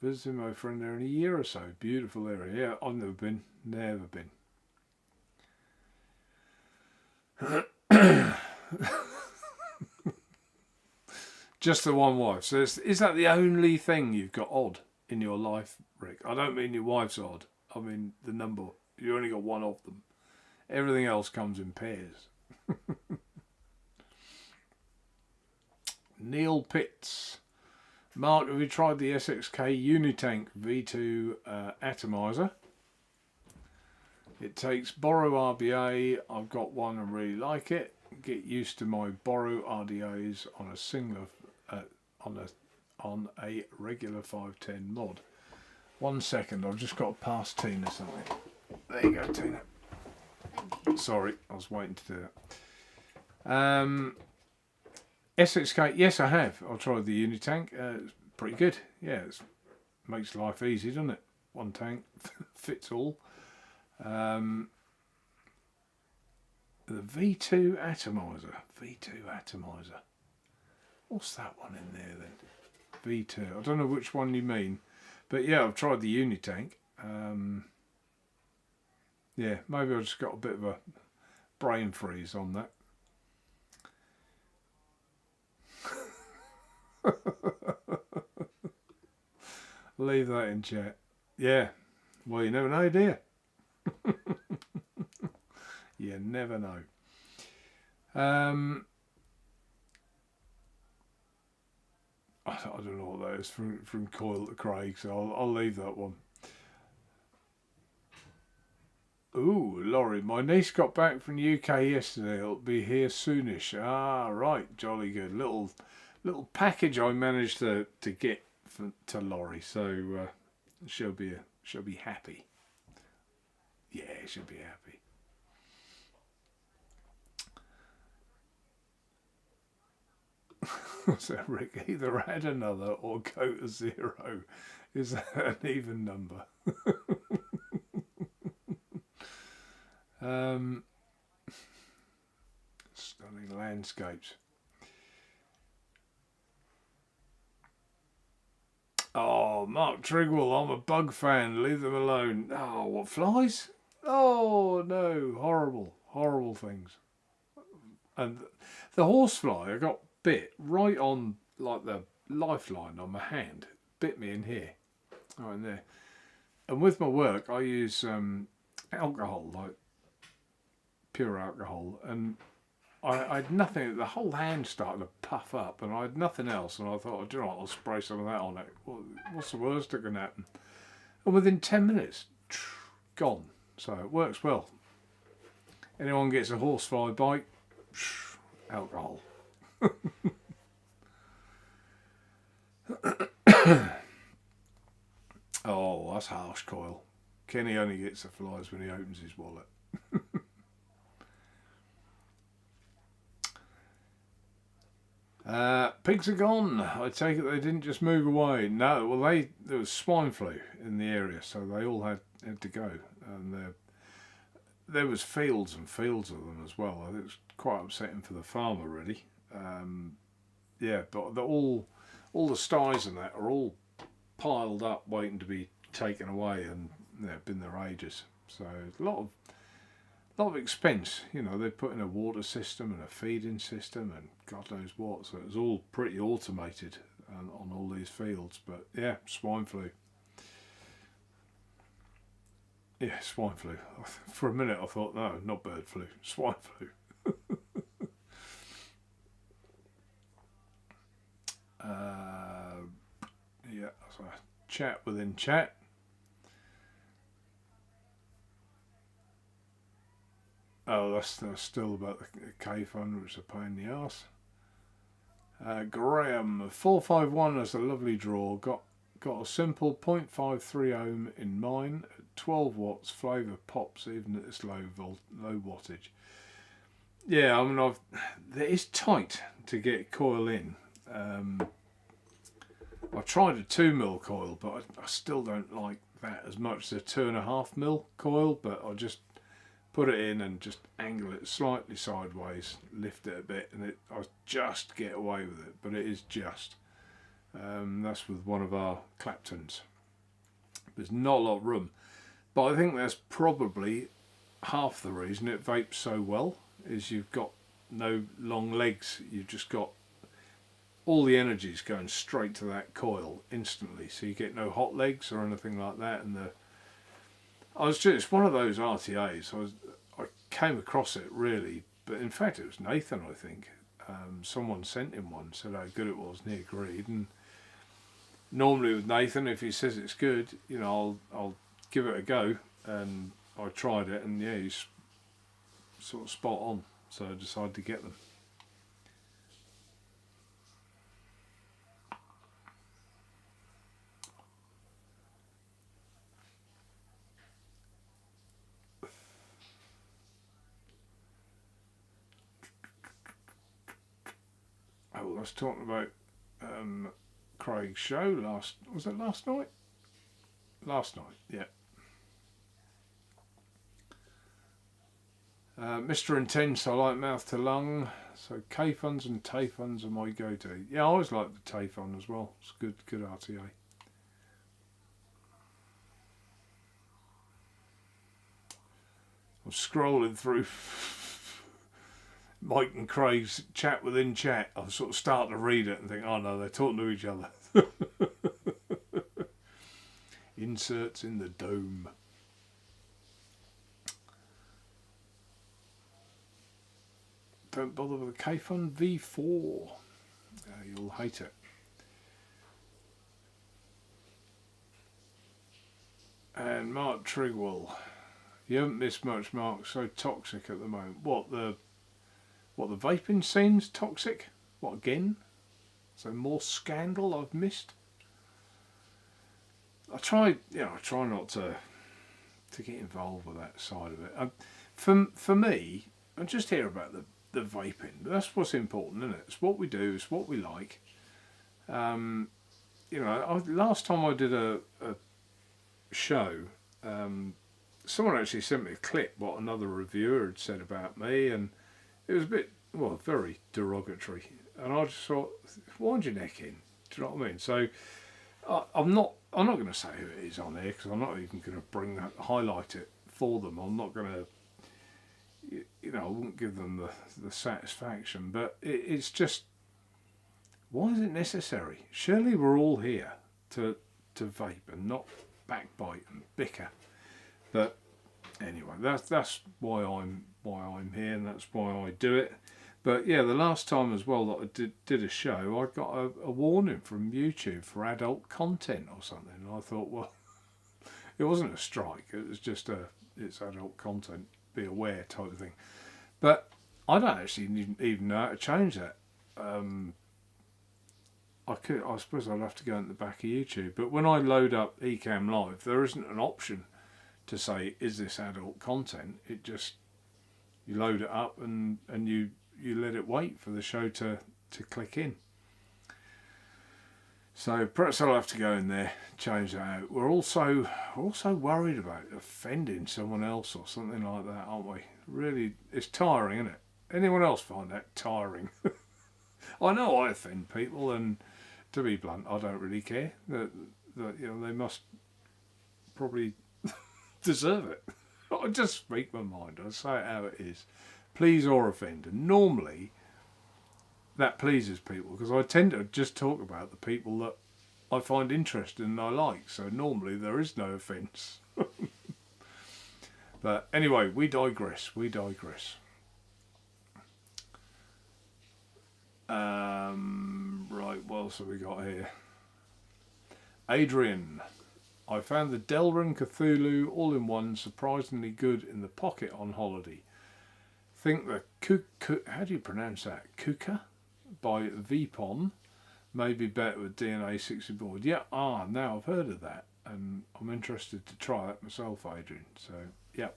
Speaker 1: Visiting my friend there in a year or so. Beautiful area. Yeah, I've never been. Never been. Just the one wife. So is that the only thing you've got odd in your life, Rick? I don't mean your wife's odd. I mean the number. You only got one of them. Everything else comes in pairs. Neil Pitts. Mark, have you tried the SXK Unitank V2 atomizer? It takes Borrow RBA. I've got one and really like it. Get used to my Borrow RDAs on a singular, on a regular 510 mod. 1 second, I've just got to pass Tina something. There you go, Tina. Sorry, I was waiting to do that. SXK, yes I have. I tried the Unitank. It's pretty good. Yeah, it makes life easy, doesn't it? One tank fits all. The V2 atomizer. What's that one in there then? V2. I don't know which one you mean, but yeah, I've tried the Unitank. Yeah, maybe I just got a bit of a brain freeze on that. Leave that in chat. Yeah, well, you never know, do you? You never know. I don't know what that is from Coil to Craig, so I'll leave that one. Ooh, Laurie, my niece got back from the UK yesterday. It'll be here soonish. Ah, right, jolly good. Little package I managed to get to Laurie, so she'll be happy. Yeah, she'll be happy. So Rick, either add another or go to 0. Is that an even number? Stunning landscapes. Oh, Mark Trigwell, I'm a bug fan. Leave them alone. Oh, what, flies? Oh no, horrible, horrible things. And the horsefly, I got bit right on like the lifeline on my hand. Bit me in here, right in there. And with my work, I use alcohol, like pure alcohol, and I had nothing. The whole hand started to puff up, and I had nothing else. And I thought, do you know what, I'll spray some of that on it. What's the worst that can happen? And within 10 minutes, gone. So it works well. Anyone gets a horsefly bite, alcohol. Oh, that's harsh, Coil. Kenny only gets the flies when he opens his wallet. Pigs are gone. I take it they didn't just move away. No, well there was swine flu in the area, so they all had to go. And there was fields and fields of them as well. I think it was quite upsetting for the farmer, really. Yeah, but all the sties and that are all piled up, waiting to be taken away, and they've been there ages. So a lot of expense. You know, they put in a water system and a feeding system and God knows what. So it was all pretty automated on all these fields. But yeah, swine flu. Yeah, swine flu. For a minute I thought, no, not bird flu, swine flu. Yeah, so chat within chat. Oh, that's still about the K fund, which is a pain in the arse. Graham 451 has a lovely draw. Got a simple 0.53 ohm in mine. 12 watts. Flavour pops even at this low wattage. Yeah, I mean, it is tight to get coil in. I tried a 2mm coil, but I still don't like that as much as a 2.5mm coil. But I just put it in and just angle it slightly sideways, lift it a bit, and I just get away with it. But it is just. That's with one of our Claptons. There's not a lot of room, but I think that's probably half the reason it vapes so well. Is you've got no long legs. You've just got all the energy's going straight to that coil instantly, so you get no hot legs or anything like that. And it's one of those RTAs. I came across it really, but in fact it was Nathan, I think. Someone sent him one, said how good it was, and he agreed. And normally with Nathan, if he says it's good, you know, I'll give it a go. And I tried it, and yeah, he's sort of spot on. So I decided to get them. Oh, I was talking about Craig's show was it last night? Last night, yeah. Mr. Intense, I like mouth to lung. So K-Funs and Tay-Funs are my go-to. Yeah, I always like the Tay-Fun as well. It's good RTA. I'm scrolling through Mike and Craig's chat within chat. I'm sort of starting to read it and think, oh no, they're talking to each other. Inserts in the dome. Don't bother with the K-Fun V4. You'll hate it. And Mark Trigwell. You haven't missed much, Mark. So toxic at the moment. What the vaping scene's toxic? What again? So more scandal I've missed. I try not to get involved with that side of it. For me, I just hear about the vaping. That's what's important, isn't it? It's what we do. It's what we like. You know, last time I did a show, someone actually sent me a clip what another reviewer had said about me, and it was a bit, well, very derogatory. And I just thought, wind your neck in. Do you know what I mean? So I'm not going to say who it is on here, because I'm not even going to highlight it for them. I'm not going to, you know, I wouldn't give them the satisfaction. But it's just, why is it necessary? Surely we're all here to vape and not backbite and bicker. But anyway, that's why I'm here, and that's why I do it. But yeah, the last time as well that I did a show, I got a warning from YouTube for adult content or something. And I thought, well, it wasn't a strike. It was just it's adult content. Be aware type of thing. But I don't actually even know how to change that. I suppose I'll have to go into the back of YouTube. But when I load up Ecamm Live, there isn't an option to say, is this adult content? It just, you load it up and you let it wait for the show to click in. So perhaps I'll have to go in there, change that out. We're also worried about offending someone else or something like that, aren't we? Really, it's tiring, isn't it? Anyone else find that tiring? I know I offend people, and to be blunt, I don't really care. That you know, they must probably deserve it. I just speak my mind. I say it how it is. Please or offend. And normally that pleases people, because I tend to just talk about the people that I find interesting and I like. So normally there is no offence. But anyway, we digress. Right, what else have we got here? Adrian. I found the Delrin Cthulhu all-in-one surprisingly good in the pocket on holiday. Think the how do you pronounce that? Kuka by Vapon may be better with DNA 60 board. Yeah, now I've heard of that, and I'm interested to try that myself, Adrian. So, yeah.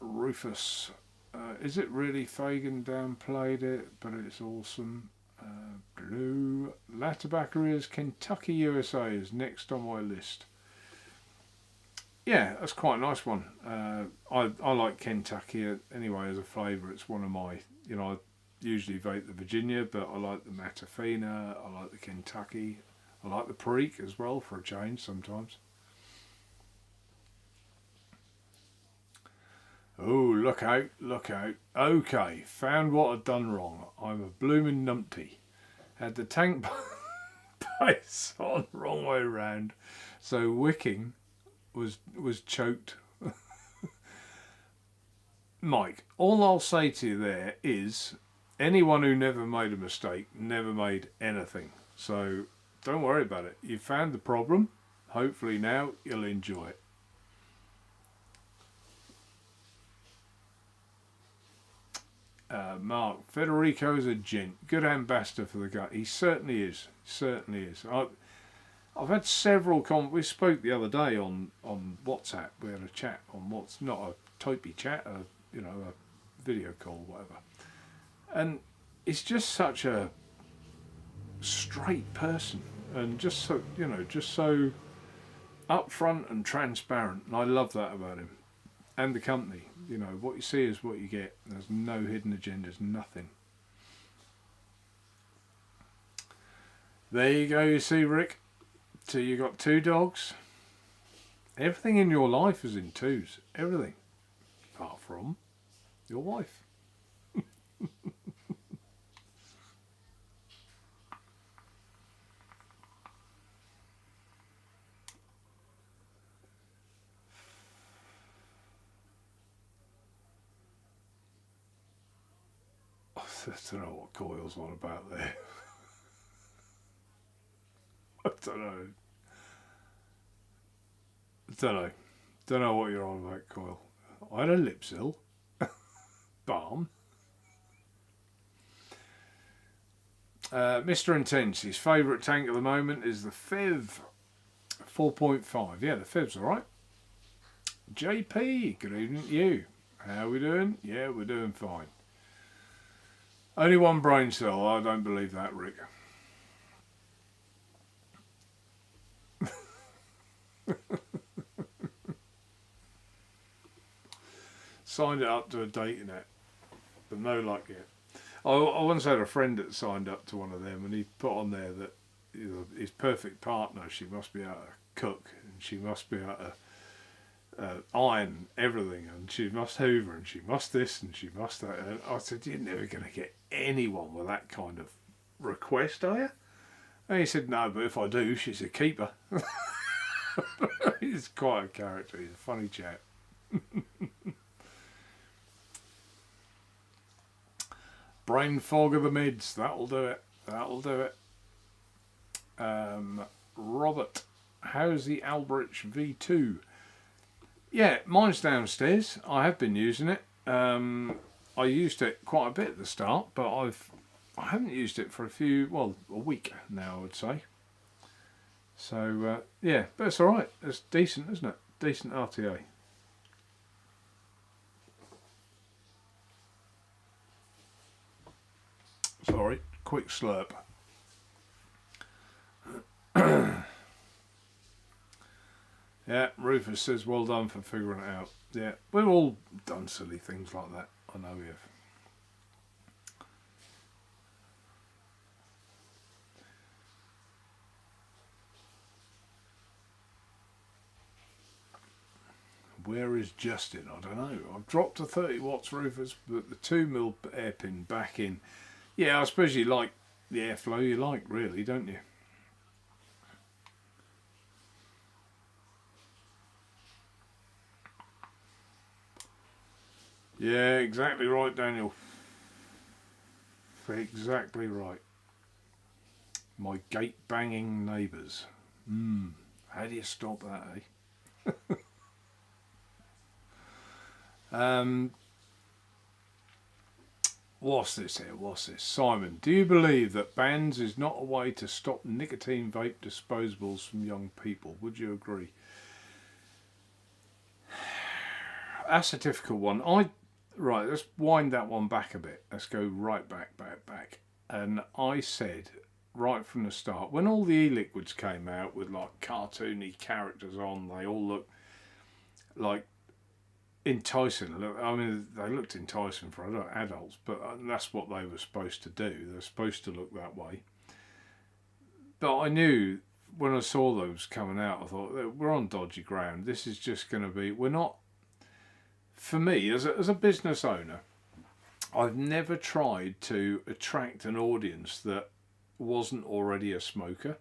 Speaker 1: Rufus. Is it really Fagan downplayed it, but it's awesome. Blue. Lattabacaria's Kentucky, USA is next on my list. Yeah, that's quite a nice one. I like Kentucky anyway as a flavour. It's one of my, you know, I usually vape the Virginia, but I like the Matafina, I like the Kentucky, I like the Perique as well for a change sometimes. Oh, look out, look out. Okay, found what I'd done wrong. I'm a blooming numpty. Had the tank base on wrong way round. So wicking was choked. Mike, all I'll say to you there is, anyone who never made a mistake never made anything. So don't worry about it. You found the problem. Hopefully now you'll enjoy it. Mark, Federico's a gent. Good ambassador for the gut. He certainly is. Certainly is. I've had several we spoke the other day on WhatsApp. We had a chat on what's not a typey chat, a video call, whatever. And it's just such a straight person, and just so upfront and transparent. And I love that about him. And the company, what you see is what you get. There's no hidden agendas, nothing. There you go, you see, Rick. So you got 2 dogs. Everything in your life is in 2s. Everything. Apart from your wife. I don't know what Coyle's on about there. I don't know. Don't know what you're on about, Coyle. I had a Lipsil. Balm. Mr. Intense, his favourite tank at the moment is the Fiv 4.5. Yeah, the Fiv's alright. JP, good evening to you. How are we doing? Yeah, we're doing fine. Only one brain cell. I don't believe that, Rick. Signed it up to a dating app, but no luck yet. I once had a friend that signed up to one of them, and he put on there that his perfect partner, she must be able to cook, and she must be able to iron everything, and she must hoover, and she must this, and she must that. And I said, you're never going to get anyone with that kind of request, are you? And he said, no, but if I do, she's a keeper. He's quite a character. He's a funny chap. Brain fog of the mids. That'll do it. That'll do it. Robert, how's the Albrecht V2? Yeah, mine's downstairs. I have been using it. I used it quite a bit at the start, but I haven't used it for a week now, I would say. So yeah, but it's all right. It's decent, isn't it? Decent RTA. Sorry, quick slurp. Yeah, Rufus says, well done for figuring it out. Yeah, we've all done silly things like that. I know we have. Where is Justin? I don't know. I've dropped to 30 watts, Rufus, but the 2mm airpin back in. Yeah, I suppose you like the airflow you like, really, don't you? Yeah, exactly right, Daniel. Exactly right. My gate banging neighbours. How do you stop that, eh? What's this here? What's this? Simon, do you believe that bans is not a way to stop nicotine vape disposables from young people? Would you agree? That's a difficult one. Right, let's wind that one back a bit. Let's go right back. And I said right from the start, when all the e-liquids came out with like cartoony characters on, they all look like enticing. I mean, they looked enticing for adults, but that's what they were supposed to do. They're supposed to look that way. But I knew when I saw those coming out, I thought, we're on dodgy ground. This is just going to be, we're not, for me, as a business owner, I've never tried to attract an audience that wasn't already a smoker.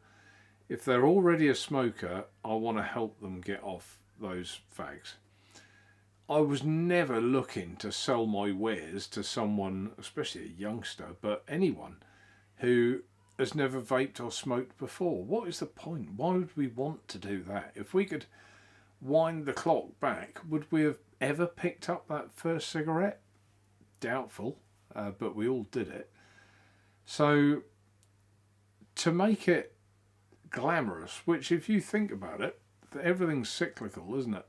Speaker 1: If they're already a smoker, I want to help them get off those fags. I was never looking to sell my wares to someone, especially a youngster, but anyone who has never vaped or smoked before. What is the point? Why would we want to do that? If we could wind the clock back, would we have ever picked up that first cigarette? Doubtful, but we all did it. So to make it glamorous, which if you think about it, everything's cyclical, isn't it?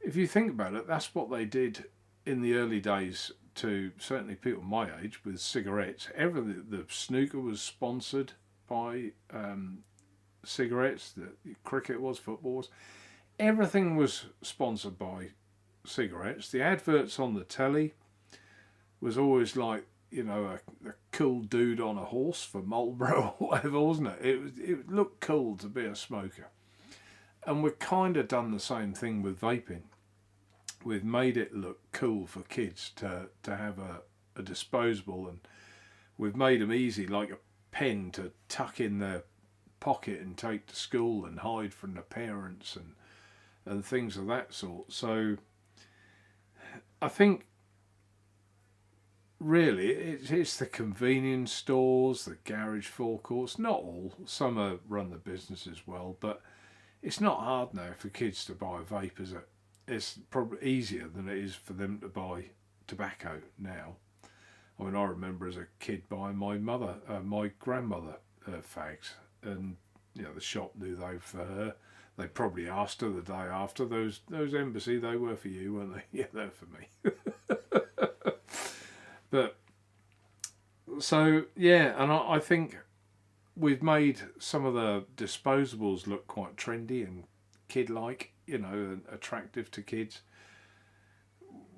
Speaker 1: If you think about it, that's what they did in the early days to certainly people my age with cigarettes. Everything, the snooker was sponsored by cigarettes, the cricket was, football was. Everything was sponsored by cigarettes. The adverts on the telly was always like, you know, a cool dude on a horse for Marlboro or whatever, wasn't it? It looked cool to be a smoker. And we've kind of done the same thing with vaping. We've made it look cool for kids to have a disposable, and we've made them easy, like a pen to tuck in their pocket and take to school and hide from the parents and things of that sort. So I think really it's the convenience stores, the garage forecourts, not all, some are run the businesses well, but it's not hard now for kids to buy a vape, is it? It's probably easier than it is for them to buy tobacco now. I mean, I remember as a kid buying my grandmother fags, and you know the shop knew they were for her. They probably asked her the day after, those embassy, they were for you, weren't they? Yeah, they're for me. But so yeah, and I think we've made some of the disposables look quite trendy and kid-like, you know, and attractive to kids.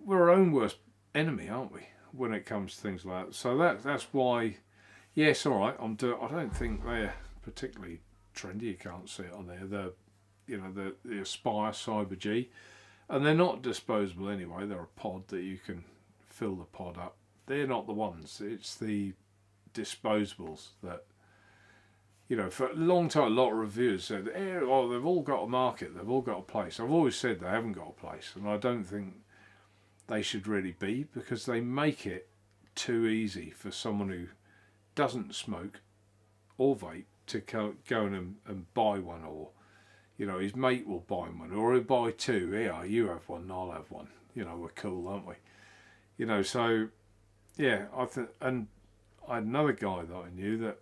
Speaker 1: We're our own worst enemy, aren't we, when it comes to things like that? So that's why. Yes, all right. I don't think they're particularly trendy. You can't see it on there. The Aspire Cyber G, and they're not disposable anyway. They're a pod that you can fill the pod up. They're not the ones. It's the disposables that, you know, for a long time, a lot of reviewers said, oh, they've all got a market, they've all got a place. I've always said they haven't got a place, and I don't think they should really be, because they make it too easy for someone who doesn't smoke or vape to go and buy one, or, you know, his mate will buy one, or he'll buy two. Here, you have one, I'll have one. You know, we're cool, aren't we? You know, so, yeah, I think, and I had another guy that I knew that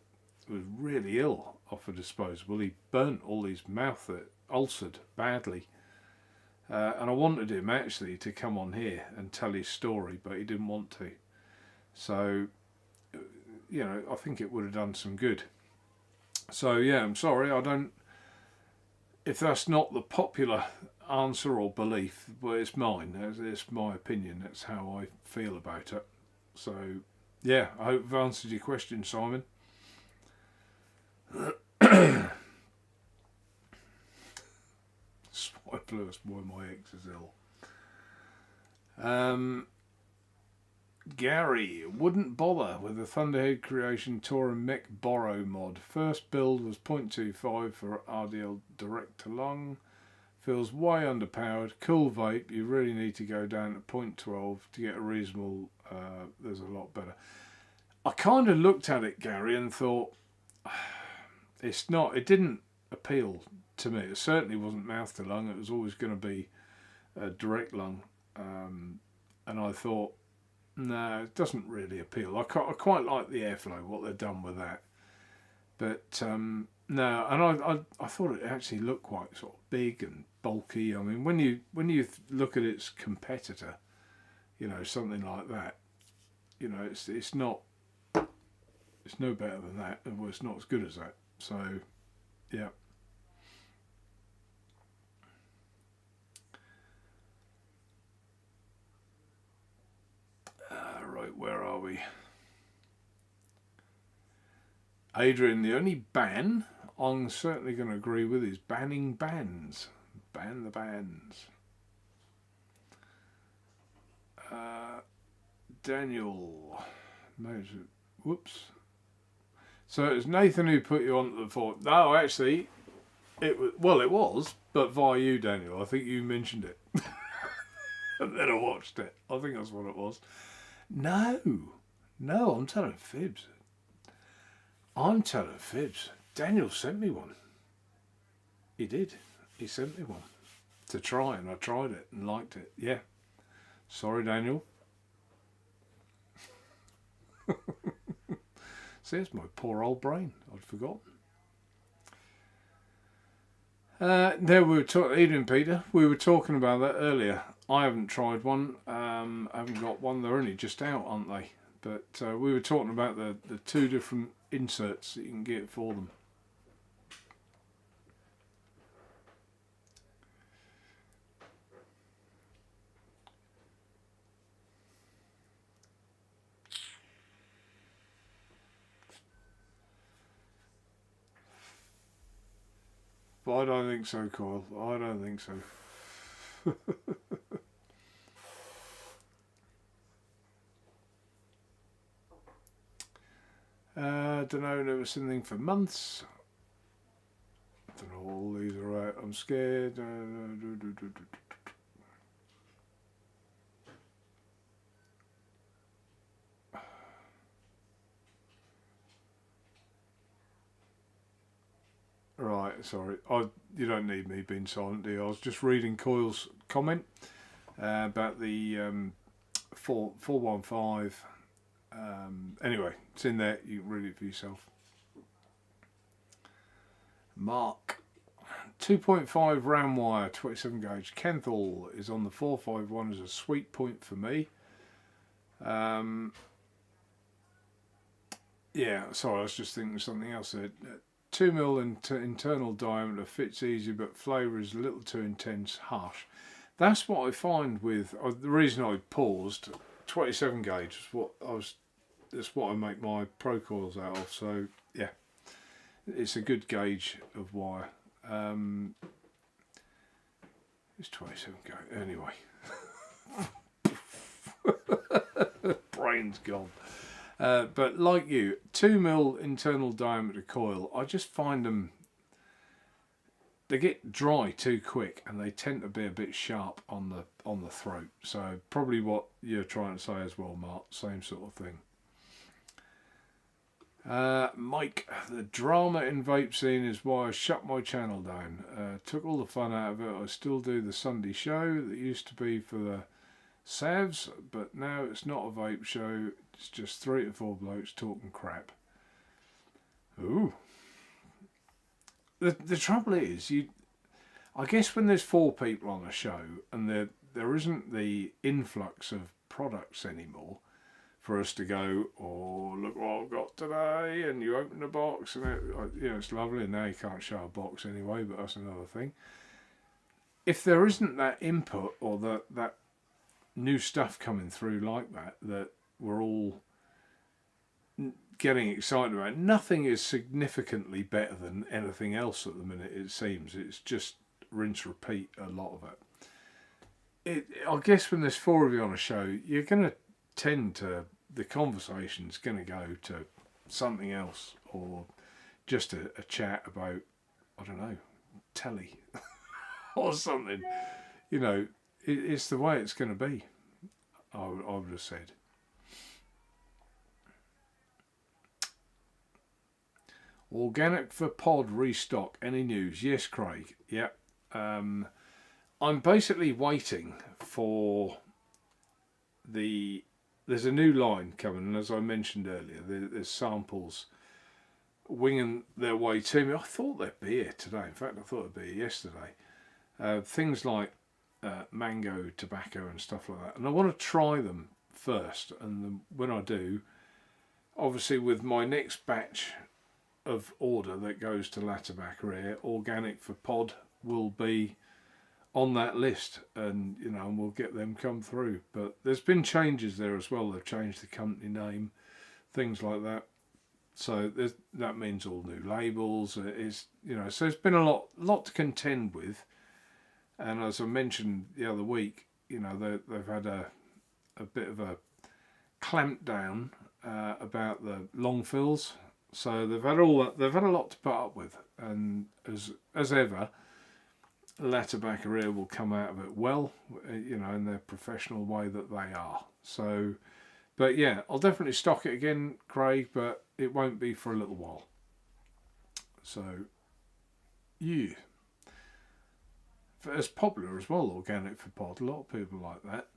Speaker 1: was really ill off a disposable. He burnt all his mouth, that ulcered badly. And I wanted him actually to come on here and tell his story, but he didn't want to. So, you know, I think it would have done some good. So yeah, I'm sorry, I don't. If that's not the popular answer or belief, but it's mine. It's my opinion. That's how I feel about it. So yeah, I hope I've answered your question, Simon. Swine flu is why my ex is ill. Gary wouldn't bother with the Thunderhead Creation Touring Mech Borrow mod. First build was 0.25 for RDL direct to lung. Feels way underpowered. Cool vape. You really need to go down to 0.12 to get a reasonable. There's a lot better. I kind of looked at it, Gary, and thought it's not. It didn't appeal to me. It certainly wasn't mouth to lung. It was always going to be direct lung, and I thought, no, it doesn't really appeal. I quite like the airflow, what they've done with that, but no, and I thought it actually looked quite sort of big and bulky. I mean, when you look at its competitor, you know, something like that, you know, it's not. It's no better than that. Well, it's not as good as that. So, yeah. Right, where are we? Adrian, the only ban I'm certainly going to agree with is banning bans. Ban the bans. Daniel. Whoops. So it was Nathan who put you on the thought. No, actually, it was, but via you, Daniel. I think you mentioned it. And then I watched it. I think that's what it was. No, I'm telling fibs. Daniel sent me one. He did. He sent me one to try, and I tried it and liked it. Yeah. Sorry, Daniel. See, it's my poor old brain. I'd forgotten. There we were talking, Adrian Peter. We were talking about that earlier. I haven't tried one. I haven't got one. They're only just out, aren't they? But we were talking about the two different inserts that you can get for them. But I don't think so, Kyle. I don't think so. Don't know, never seen anything for months. I don't know, all these are out. I'm scared. Right, sorry. You don't need me being silent, do you? I was just reading Coyle's comment about the 415 Anyway, it's in there. You can read it for yourself. Mark, 2.5 round wire, 27 gauge. Kenthal is on the 451 as a sweet point for me. Yeah, sorry, I was just thinking of something else there. 2mm internal diameter, fits easy, but flavour is a little too intense, harsh. That's what I find with the reason I paused. 27 gauge is what I was. That's what I make my pro coils out of. So yeah, it's a good gauge of wire. It's 27 gauge anyway. Brain's gone. But like you, 2mm internal diameter coil, I just find them, they get dry too quick and they tend to be a bit sharp on the throat. So probably what you're trying to say as well, Mark, same sort of thing. Mike, the drama in vape scene is why I shut my channel down. Took all the fun out of it. I still do the Sunday show that used to be for the Savs, but now it's not a vape show. It's just 3 to 4 blokes talking crap. Ooh. The trouble is, I guess when there's 4 people on a show and there isn't the influx of products anymore for us to go, oh, look what I've got today, and you open the box and it's lovely, and now you can't show a box anyway, but that's another thing. If there isn't that input or that new stuff coming through like that we're all getting excited about, nothing is significantly better than anything else at the minute, it seems. It's just rinse repeat, a lot of it. I guess when there's 4 of you on a show, you're going to tend to, the conversation's going to go to something else, or just a chat about, I don't know, telly or something. You know, it's the way it's going to be, I would have said. Organic for pod restock. Any news? Yes, Craig. Yep. I'm basically waiting for there's a new line coming, and as I mentioned earlier, there's samples winging their way to me. I thought they'd be here today. In fact, I thought they'd be here yesterday. Things like mango, tobacco and stuff like that. And I want to try them first. And when I do, obviously with my next batch of order that goes to Naturevape, organic for pod will be on that list, and and we'll get them come through. But there's been changes there as well. They've changed the company name, things like that. So that means all new labels. So it's been a lot to contend with. And as I mentioned the other week, they've had a bit of a clamp down about the long fills. So they've had all that. They've had a lot to put up with, and as ever, Naturevape will come out of it well, in their professional way that they are. So, but yeah, I'll definitely stock it again, Craig, but it won't be for a little while. So, yeah. It's popular as well, organic for pod. A lot of people like that.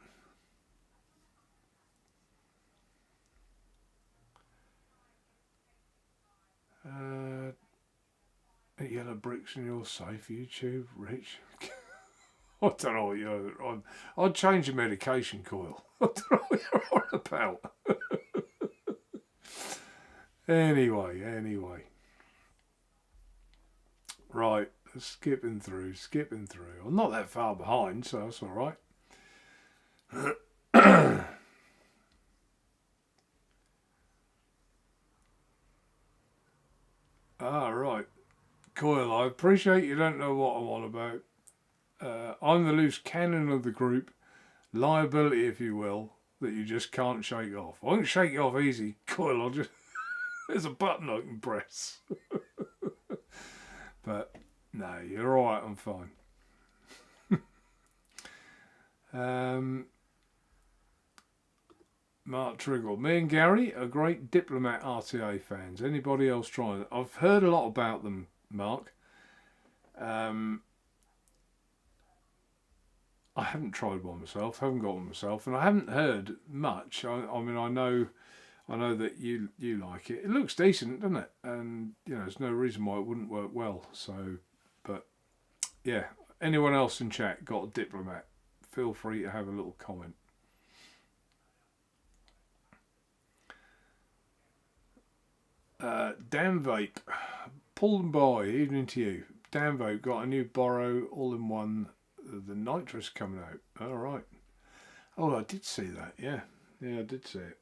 Speaker 1: Yellow bricks in your safe, YouTube, Rich. I don't know what you're on. I'd change your medication coil. I don't know what you're on about. Anyway. Right, skipping through. I'm not that far behind, so that's alright. Right. Coil, I appreciate you don't know what I'm on about. I'm the loose cannon of the group, liability if you will, that you just can't shake off. I won't shake you off easy, Coil, I'll just... There's a button I can press. But, no, you're alright, I'm fine. Mark Triggle. Me and Gary are great Diplomat RTA fans. Anybody else trying it? I've heard a lot about them, Mark. I haven't tried one myself, haven't got one myself, and I haven't heard much. I mean, I know I know that you like it. It looks decent, doesn't it? And you know, there's no reason why it wouldn't work well. So, but yeah, anyone else in chat got a Diplomat? Feel free to have a little comment. Dan Vape, pull and buy. Evening to you. Dan Vape got a new Borrow all-in-one. The nitrous coming out. All right. Oh, I did see that. Yeah, I did see it.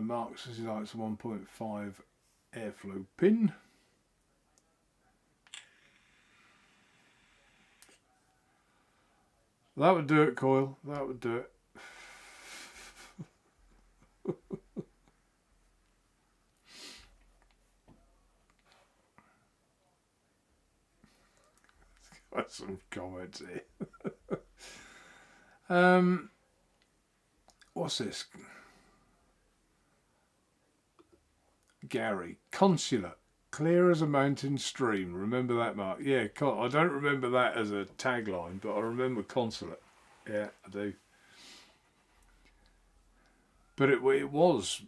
Speaker 1: Mark says he likes a 1.5 airflow pin. That would do it, Coil. That would do it. Got some comments here. What's this? Gary, consulate, clear as a mountain stream. Remember that, Mark? Yeah, I don't remember that as a tagline, but I remember consulate. Yeah, I do. But it was,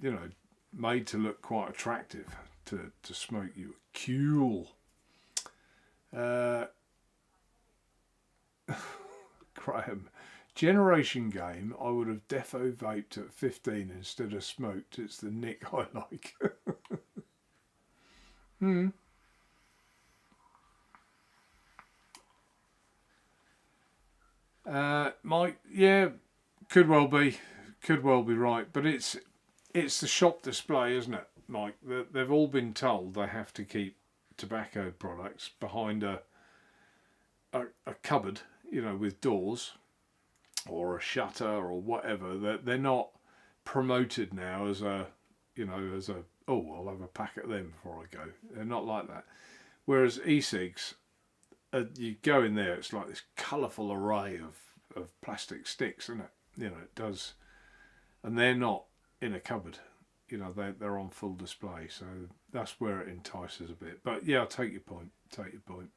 Speaker 1: you know, made to look quite attractive to smoke. You cool. Graham, generation game. I would have defo vaped at 15 instead of smoked. It's the nick I like. Mike, yeah, could well be right, but it's the shop display, isn't it, Mike? They've all been told they have to keep tobacco products behind a cupboard, you know, with doors or a shutter or whatever. They're not promoted now as a, you know, as a, oh, I'll have a pack of them before I go. They're not like that. Whereas e-cigs, you go in there, it's like this colourful array of plastic sticks, isn't it? You know, it does, and they're not in a cupboard. You know, they're on full display, so that's where it entices a bit. But yeah, I'll take your point. Take your point.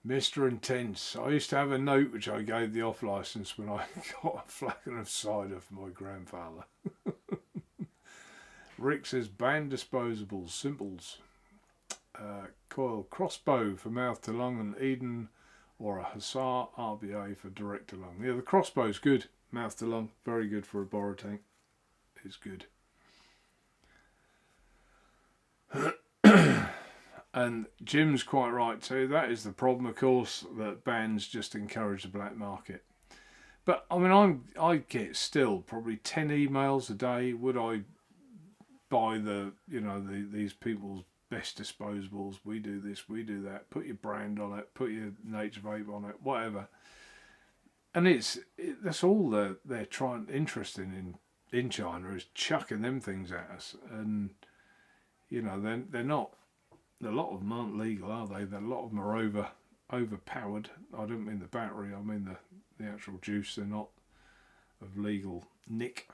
Speaker 1: Mr. Intense. I used to have a note which I gave the off licence when I got a flagon of cider for my grandfather. Rick says ban disposables, simples. Coil crossbow for mouth to lung, and Eden or a Hussar RBA for direct to lung. Yeah, the crossbow's good. Mouth to lung, very good for a borrow tank. It's good. And Jim's quite right too. That is the problem, of course, that bans just encourage the black market. But I mean, I get still probably 10 emails a day. Would I buy these people's best disposables? We do this, we do that. Put your brand on it. Put your Naturevape on it. Whatever. And that's all they're interested in China, is chucking them things at us. And you know, they're not. A lot of them aren't legal, are they? A lot of them are overpowered. I don't mean the battery, I mean the actual juice. They're not of legal nick.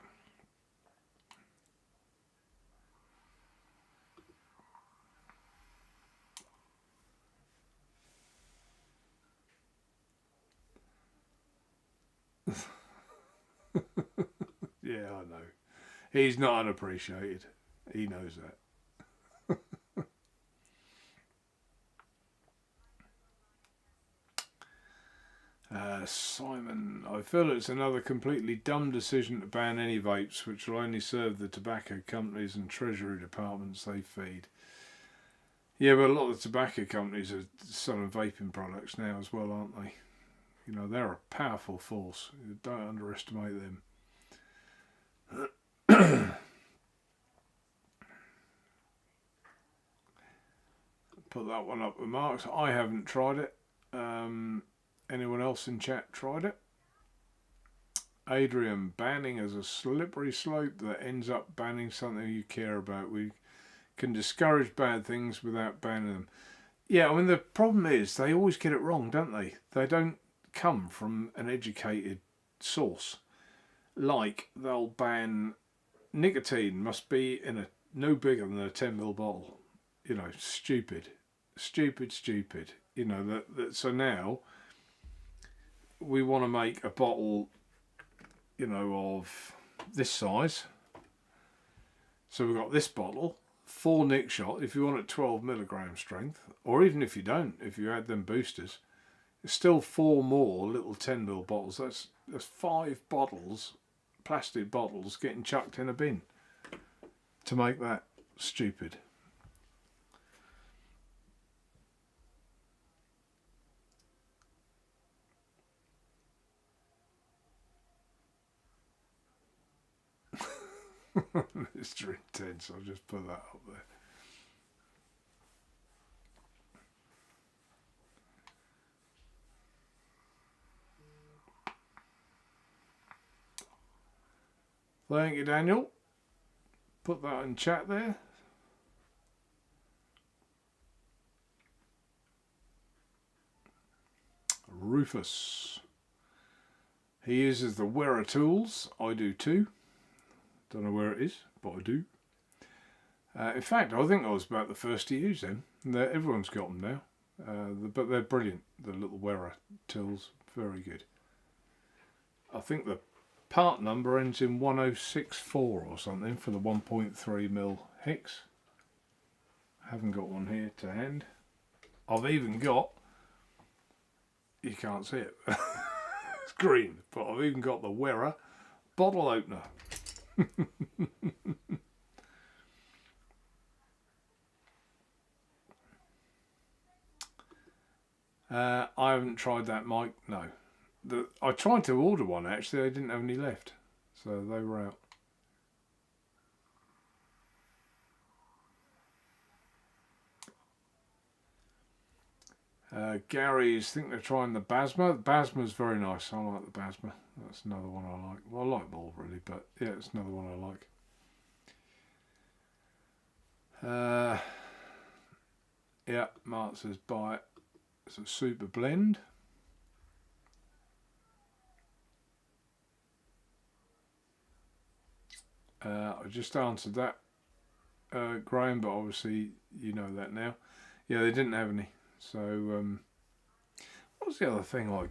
Speaker 1: Yeah, I know. He's not unappreciated. He knows that. Simon, I feel it's another completely dumb decision to ban any vapes, which will only serve the tobacco companies and treasury departments they feed. Yeah, but a lot of the tobacco companies are selling vaping products now as well, aren't they? You know, they're a powerful force. Don't underestimate them. Put that one up with marks. I haven't tried it. Anyone else in chat tried it? Adrian, banning is a slippery slope that ends up banning something you care about. We can discourage bad things without banning them. Yeah, I mean, the problem is they always get it wrong, don't they? They don't come from an educated source. Like, they'll ban nicotine must be in a no bigger than a 10ml bottle. You know, stupid. stupid. You know, so now we want to make a bottle, you know, of this size. So we've got this bottle, 4 nick shot, if you want it 12 milligram strength, or even if you don't, if you add them boosters, it's still 4 more little 10 ml bottles. That's 5 bottles, plastic bottles, getting chucked in a bin to make that stupid. Mr. Intense, I'll just put that up there. Thank you, Daniel. Put that in chat there. Rufus. He uses the Wera tools. I do too. Don't know where it is, but I do. In fact, I think I was about the first to use them. Everyone's got them now. But they're brilliant. The little Wera tools. Very good. I think the part number ends in 1064 or something for the 1.3mm hex. I haven't got one here to hand. I've even got, you can't see it, it's green, but I've even got the Wera bottle opener. I haven't tried that, Mike. No. I tried to order one actually. They didn't have any left, so they were out. Gary's think they're trying the Basma. The Basma's very nice. I like the Basma. That's another one I like. Well, I like them all really, but yeah, it's another one I like. Yeah, Mark says buy it. It's a super blend. I just answered that, Graham, but obviously you know that now. Yeah, they didn't have any. So, what was the other thing I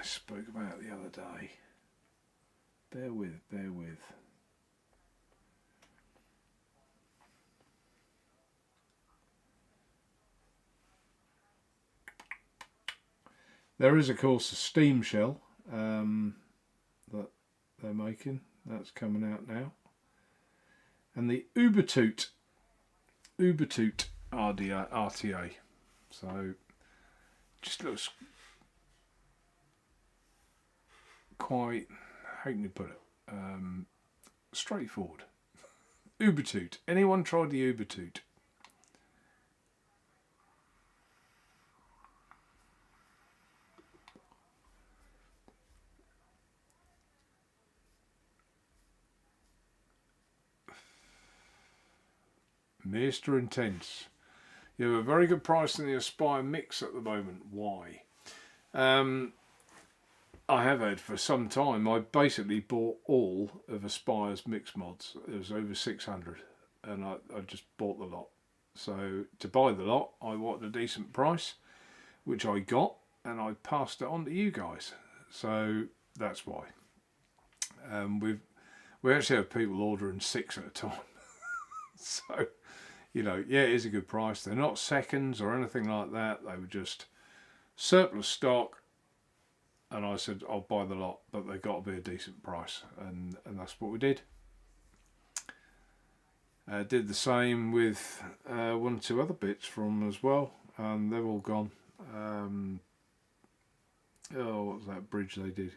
Speaker 1: spoke about the other day? Bear with. There is, of course, a steam shell that they're making. That's coming out now. And the Ubertoot RTA. So, just looks quite, how can you put it, straightforward. Ubertoot. Anyone tried the Ubertoot? Mr. Intense. You have a very good price in the Aspire Mix at the moment. Why? I have had for some time. I basically bought all of Aspire's mix mods. It was over 600 and I just bought the lot. So to buy the lot I wanted a decent price, which I got, and I passed it on to you guys. So that's why. We actually have people ordering 6 at a time. So, you know, yeah, it is a good price. They're not seconds or anything like that. They were just surplus stock. And I said, I'll buy the lot, but they've got to be a decent price. And that's what we did. Did the same with 1 or 2 other bits from them as well. And they're all gone. Oh, what was that bridge they did?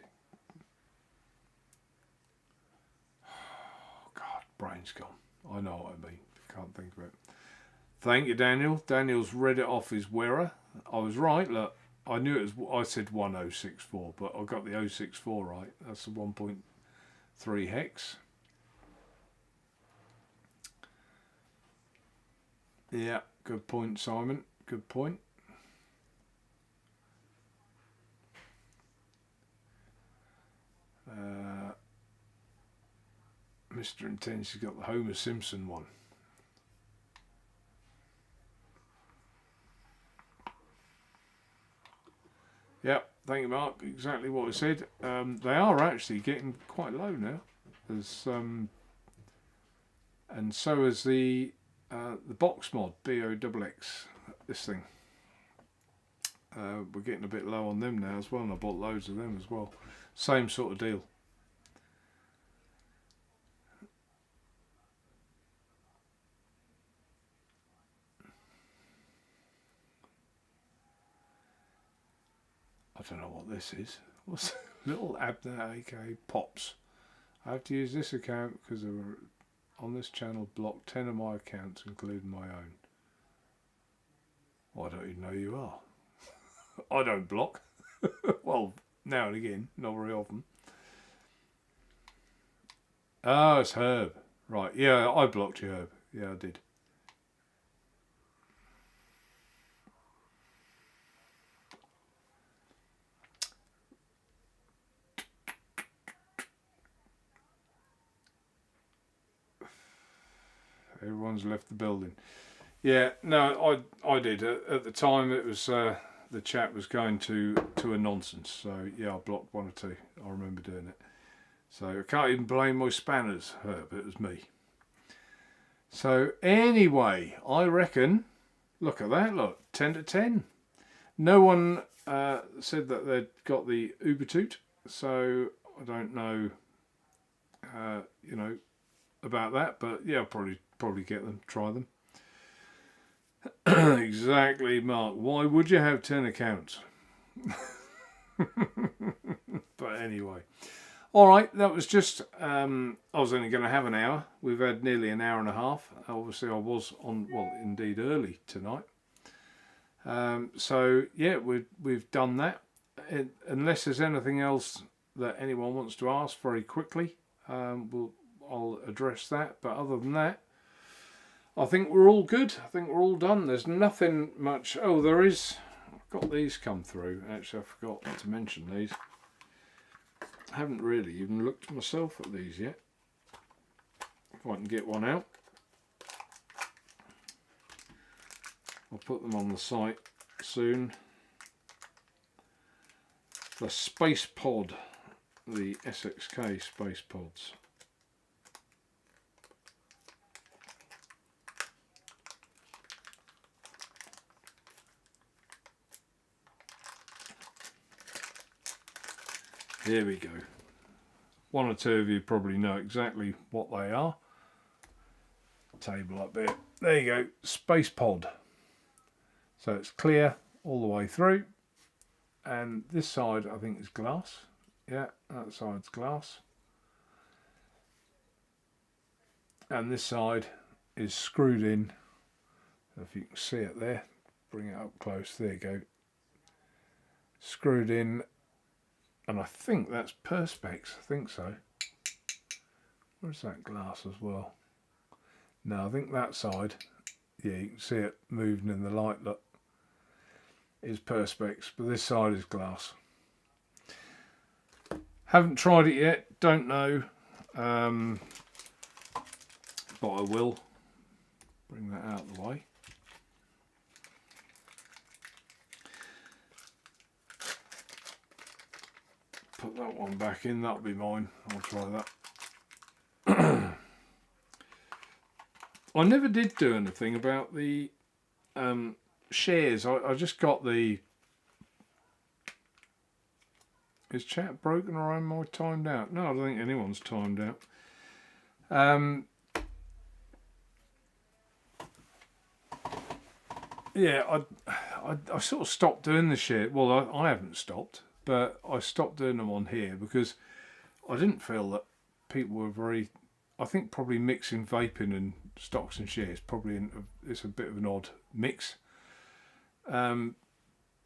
Speaker 1: Oh, God, brain's gone. I know what I mean. Can't think of it. Thank you, Daniel. Daniel's read it off his Wera. I was right. Look, I knew it was. I said 1064, but I got the 064 right. That's the 1.3 hex. Yeah, good point, Simon. Good point. Mr. Intense has got the Homer Simpson one. Yep, thank you, Mark. Exactly what I said. They are actually getting quite low now. There's and so is the box mod BOXX. This thing. We're getting a bit low on them now as well, and I bought loads of them as well. Same sort of deal. I don't know what this is. What's little Abner AK Pops? I have to use this account because on this channel blocked 10 of my accounts, including my own. Well, I don't even know who you are. I don't block. Well, now and again, not very often. Oh, it's Herb. Right, yeah, I blocked you, Herb. Yeah, I did. Everyone's left the building. Yeah, no, I did. At the time, it was the chat was going to a nonsense. So yeah, I blocked one or two. I remember doing it. So I can't even blame my spanners, Herb. It was me. So anyway, I reckon. Look at that. Look, 10 to 10. No one said that they'd got the Ubertoot, so I don't know. You know about that, but yeah, I'll probably get them, try them. Exactly, Mark. Why would you have 10 accounts? But anyway, all right. That was just. I was only going to have an hour. We've had nearly an hour and a half. Obviously, I was on. Well, indeed, early tonight. So yeah, we've done that. Unless there's anything else that anyone wants to ask very quickly, I'll address that. But other than that, I think we're all good. I think we're all done. There's nothing much. Oh, there is. I've got these come through. Actually, I forgot to mention these. I haven't really even looked myself at these yet. If I can get one out, I'll put them on the site soon. The Space Pod, the SXK Space Pods. Here we go. One or two of you probably know exactly what they are. Table up there. There you go. Space Pod. So it's clear all the way through. And this side I think is glass. Yeah, that side's glass. And this side is screwed in. If you can see it there. Bring it up close. There you go. Screwed in. And I think that's Perspex, I think so. Where's that glass as well? No, I think that side, yeah, you can see it moving in the light, look, is Perspex, but this side is glass. Haven't tried it yet, don't know, but I will. Bring that out of the way. Put that one back in, that'll be mine. I'll try that. I never did do anything about the shares. I just got the... Is chat broken or am I timed out? No, I don't think anyone's timed out. Yeah, I sort of stopped doing the share. Well, I haven't stopped. But I stopped doing them on here because I didn't feel that people were very... I think probably mixing vaping and stocks and shares probably it's a bit of an odd mix. But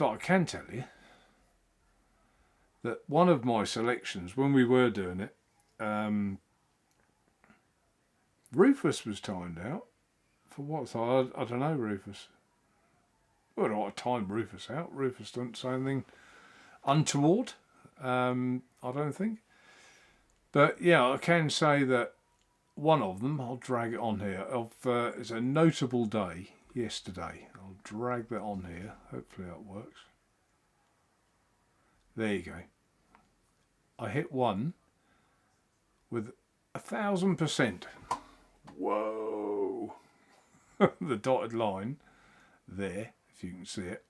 Speaker 1: I can tell you that one of my selections, when we were doing it, Rufus was timed out. For what? I don't know, Rufus. Well, I don't want to time Rufus out. Rufus doesn't say anything untoward, I don't think. But yeah, I can say that one of them, I'll drag it on here, it's a notable day yesterday. I'll drag that on here. Hopefully that works. There you go. I hit one with 1,000%. Whoa! The dotted line there, if you can see it,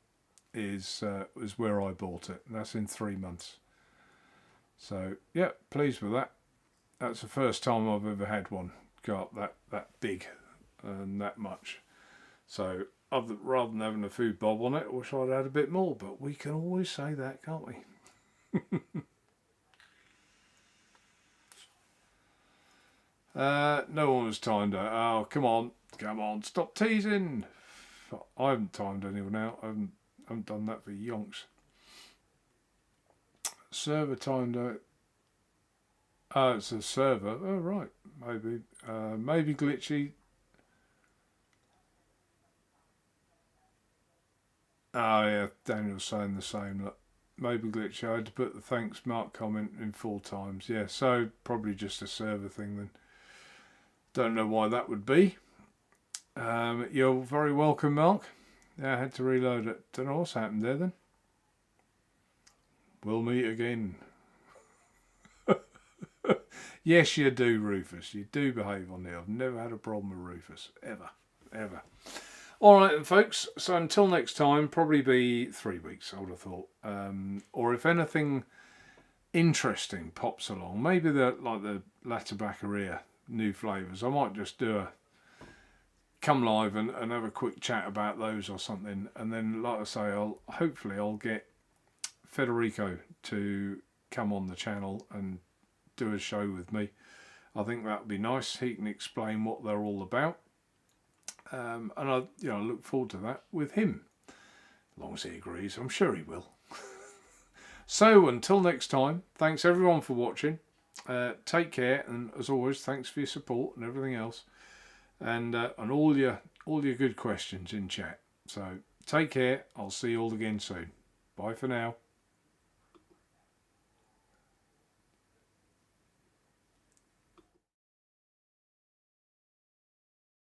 Speaker 1: is where I bought it. And that's in 3 months. So yeah, pleased with that. That's the first time I've ever had one go up that big and that much. So rather than having a food bob on it, I wish I'd had a bit more. But we can always say that, can't we? No one was timed out. Oh, come on, stop teasing. I haven't timed anyone out. I haven't done that for yonks. Server timed out. Oh, it's a server. Oh, right. Maybe glitchy. Oh, yeah. Daniel's saying the same. Look, maybe glitchy. I had to put the thanks Mark comment in 4 times. Yeah, so probably just a server thing then. Don't know why that would be. You're very welcome, Mark. Yeah, I had to reload it. Don't know what's happened there then. We'll meet again. Yes, you do, Rufus. You do behave on there. I've never had a problem with Rufus. Ever. Alright then, folks. So until next time, probably be 3 weeks, I would have thought. Or if anything interesting pops along, maybe like the Latibaccaria new flavours, I might just do come live and have a quick chat about those or something. And then, like I say, hopefully I'll get Federico to come on the channel and do a show with me. I think that would be nice. He can explain what they're all about, and I look forward to that with him, as long as he agrees. I'm sure he will. So until next time, thanks everyone for watching. Take care, and as always, thanks for your support and everything else, and all your good questions in chat. So take care. I'll see you all again soon. Bye for now.